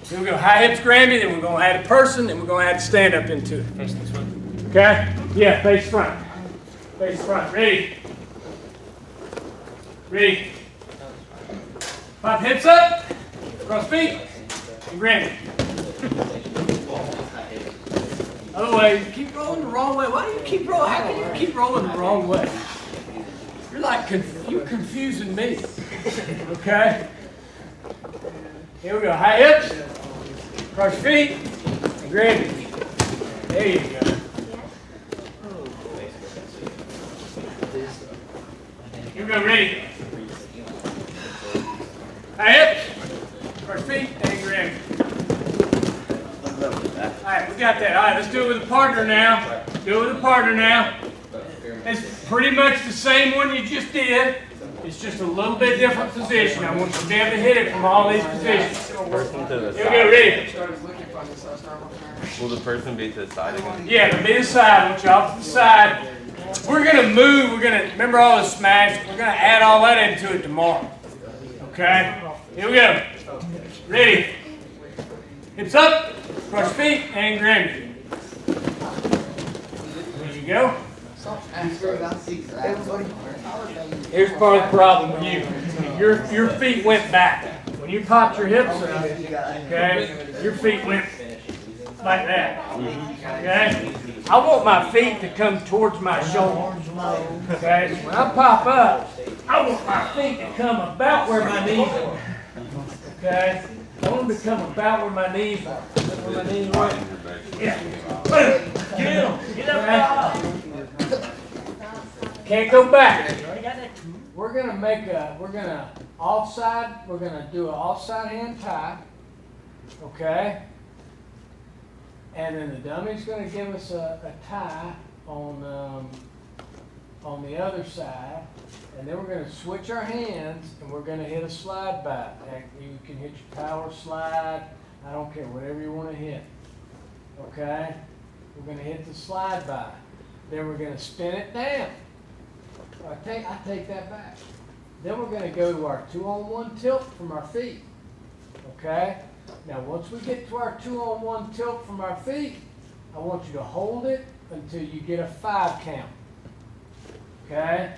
Here we go, high hips Granby, then we're going to add a person, then we're going to add the stand up into it. Face this way. Okay? Yeah, face front. Face front. Ready? Ready? Pop hips up, cross feet, and Granby. Other way, keep rolling the wrong way. Why do you keep rolling? How can you keep rolling the wrong way? You're like, you're confusing me. Okay? Here we go. High hips, cross your feet, and Granby. There you go. Here we go. Ready? High hips, cross feet, and Granby. Alright, we got that. Alright, let's do it with a partner now. Do it with a partner now. It's pretty much the same one you just did. It's just a little bit different position. I want you to be able to hit it from all these positions. Person to the Here we go, ready? side. Will the person be to the side again? Yeah, to be the side. I want you off to the side. We're going to move. We're going to, remember all the smash? We're going to add all that into it tomorrow. Okay? Here we go. Ready? Hips up, cross feet, and Granby. There you go. Here's part of the problem with you. Your feet went back. When you popped your hips up, okay, your feet went like that. Okay? I want my feet to come towards my shoulders. Okay? When I pop up, I want my feet to come about where my knees are. Okay? I want them to come about where my knees are. Where my knees are. Yeah. Get them. Get up. Can't go back. We're gonna make a, we're gonna do an offside hand tie. Okay? And then the dummy's gonna give us a tie on the other side. And then we're going to switch our hands and we're going to hit a slide by. You can hit your power slide. I don't care, whatever you want to hit. Okay? We're going to hit the slide by. Then we're going to spin it down. I take that back. Then we're going to go to our 2-on-1 tilt from our feet. Okay? Now once we get to our 2-on-1 tilt from our feet, I want you to hold it until you get a 5 count. Okay?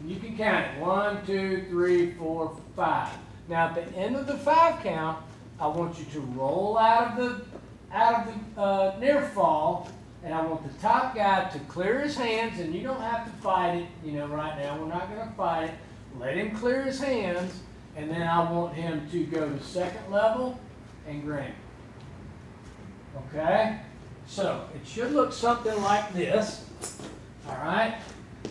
You can count it. 1, 2, 3, 4, 5. Now at the end of the 5 count, I want you to roll out of the near fall, and I want the top guy to clear his hands, and you don't have to fight it, right now. We're not going to fight it. Let him clear his hands, and then I want him to go to second level and grab. Okay? So it should look something like this. All right?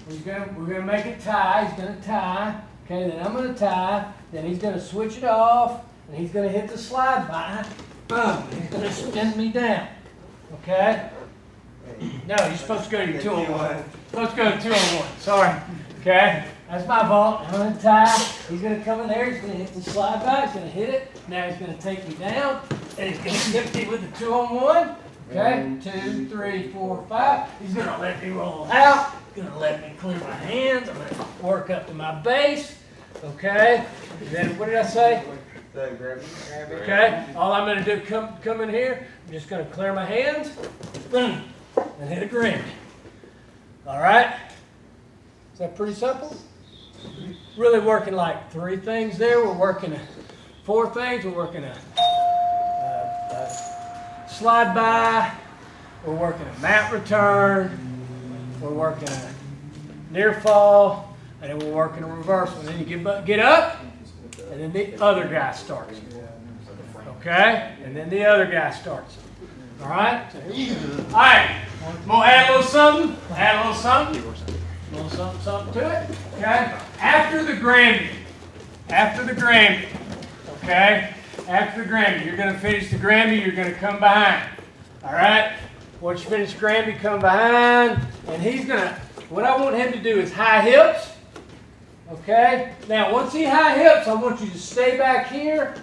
We're gonna make it tie. He's gonna tie. Okay, then I'm gonna tie. Then he's gonna switch it off, and he's gonna hit the slide by. Boom! He's gonna spin me down. Okay? No, you're supposed to go to your 2-on-1. Supposed to go to 2-on-1. Sorry. Okay? That's my fault. I'm gonna tie. He's gonna come in there. He's gonna hit the slide by. He's gonna hit it. Now he's gonna take me down, and he's gonna hit me with the 2-on-1. Okay? 2, 3, 4, 5. He's gonna let me roll out. Gonna let me clear my hands. I'm gonna work up to my base. Okay. Then what did I say? Okay. All I'm gonna do, come in here. I'm just gonna clear my hands, boom, and hit a Granby. All right. Is that pretty simple? Really working like 3 things there. We're working 4 things. We're working a slide by. We're working a mat return. We're working a near fall, and then we're working a reversal. And then you get up, and then the other guy starts. Okay? And then the other guy starts. All right? So here we go. All right. We'll add a little something. Add a little something. A little something to it. Okay? After the Granby. Okay? After the Granby. You're going to finish the Granby. You're going to come behind. All right? Once you finish Granby, come behind, and he's gonna, what I want him to do is high hips, okay? Now, once he high hips, I want you to stay back here,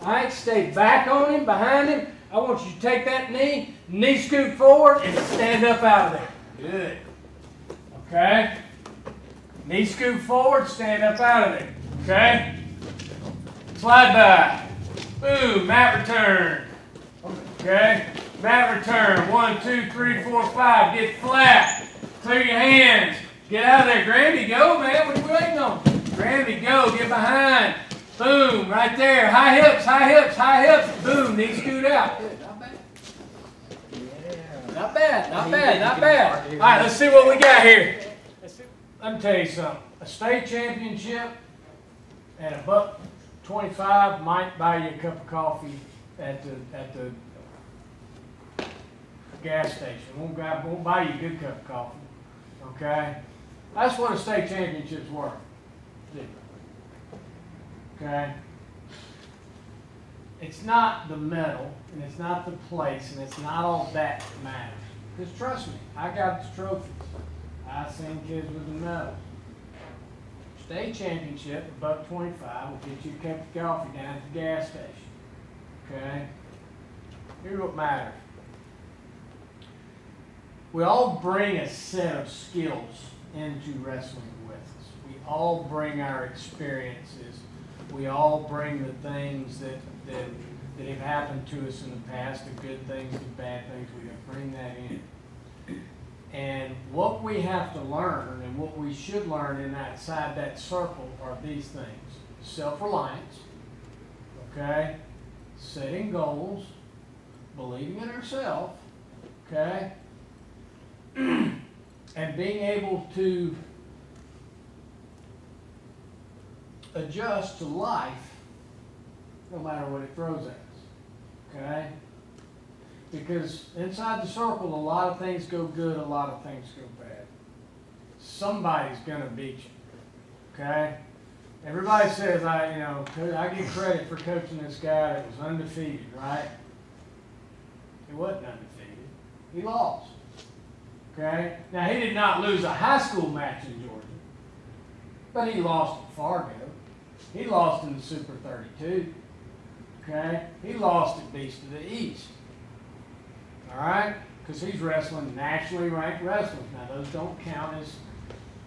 all right? Stay back on him, behind him, I want you to take that knee scoot forward, and stand up out of there. Good. Okay? Knee scoot forward, stand up out of there. Okay? Slide by. Boom, mat return. Okay? Mat return. 1, 2, 3, 4, 5. Get flat. Clear your hands. Get out of there. Granby, go, man. What are you waiting on? Granby, go. Get behind. Boom, right there. High hips, high hips, high hips. Boom, knee scoot out. Good, not bad. Not bad, not bad, not bad. All right, let's see what we got here. Let me tell you something. A state championship and $1.25 might buy you a cup of coffee at the gas station. Won't buy you a good cup of coffee. Okay? That's what a state championship's worth. Okay? It's not the medal, and it's not the place, and it's not all that matters. Because trust me, I got the trophies. I've seen kids with the medals. State championship, $1.25 will get you a cup of coffee down at the gas station. Okay? Here's what matters. We all bring a set of skills into wrestling with us. We all bring our experiences. We all bring the things that have happened to us in the past, the good things, the bad things. We bring that in. And what we have to learn and what we should learn inside that circle are these things. Self-reliance, okay? Setting goals, believing in ourselves, okay? And being able to adjust to life no matter what it throws at us, okay? Because inside the circle, a lot of things go good, a lot of things go bad. Somebody's gonna beat you, okay? Everybody says, I get credit for coaching this guy that was undefeated, right? He wasn't undefeated. He lost, okay? Now, he did not lose a high school match in Georgia, but he lost at Fargo. He lost in the Super 32, okay? He lost at Beast of the East. All right? Because he's wrestling nationally ranked wrestlers. Now, those don't count as,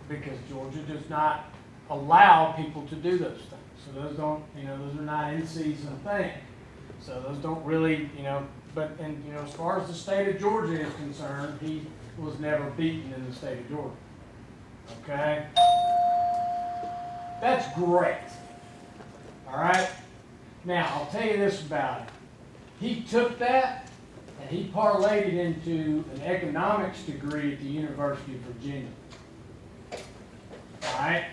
because Georgia does not allow people to do those things. So those don't, those are not in-season things. So those don't really, but, as far as the state of Georgia is concerned, he was never beaten in the state of Georgia. Okay? That's great. All right? Now, I'll tell you this about it. He took that and he parlayed it into an economics degree at the University of Virginia. All right?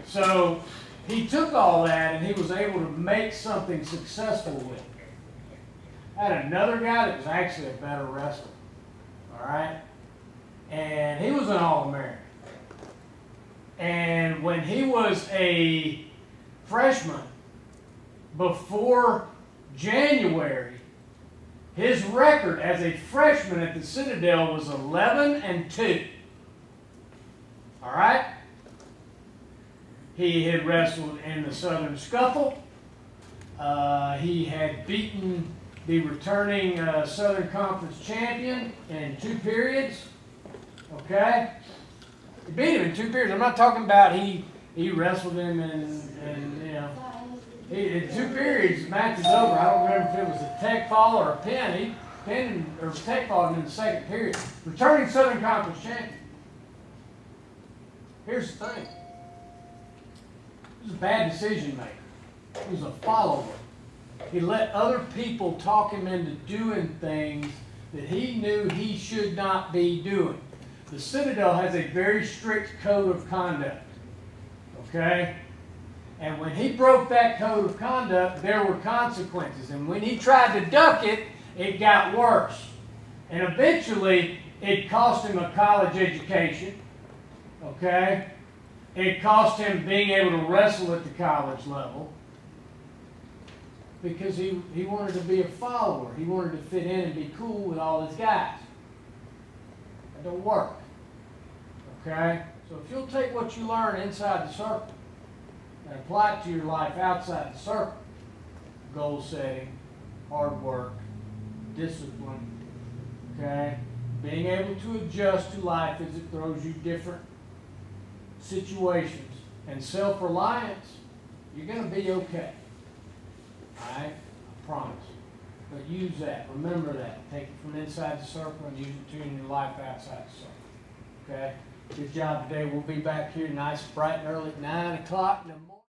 So he took all that and he was able to make something successful with it. I had another guy that was actually a better wrestler. All right? And he was an All-American. And when he was a freshman, before January, his record as a freshman at the Citadel was 11-2. All right? He had wrestled in the Southern Scuffle. He had beaten the returning Southern Conference champion in 2 periods. Okay? He beat him in 2 periods. I'm not talking about he wrestled him in in 2 periods, the match is over. I don't remember if it was a tech fall or a pin. He pinned or tech falled in the 2nd period. Returning Southern Conference champion. Here's the thing. He was a bad decision maker. He was a follower. He let other people talk him into doing things that he knew he should not be doing. The Citadel has a very strict code of conduct. Okay? And when he broke that code of conduct, there were consequences. And when he tried to duck it, it got worse. And eventually, it cost him a college education. Okay? It cost him being able to wrestle at the college level. Because he wanted to be a follower. He wanted to fit in and be cool with all his guys. That don't work. Okay? So if you'll take what you learn inside the circle and apply it to your life outside the circle, goal setting, hard work, discipline, okay? Being able to adjust to life as it throws you different situations, and self-reliance, you're gonna be okay. Alright? I promise. But use that, remember that. Take it from inside the circle and use it too in your life outside the circle. Okay? Good job today. We'll be back here nice, bright and early at 9 o'clock in the morning.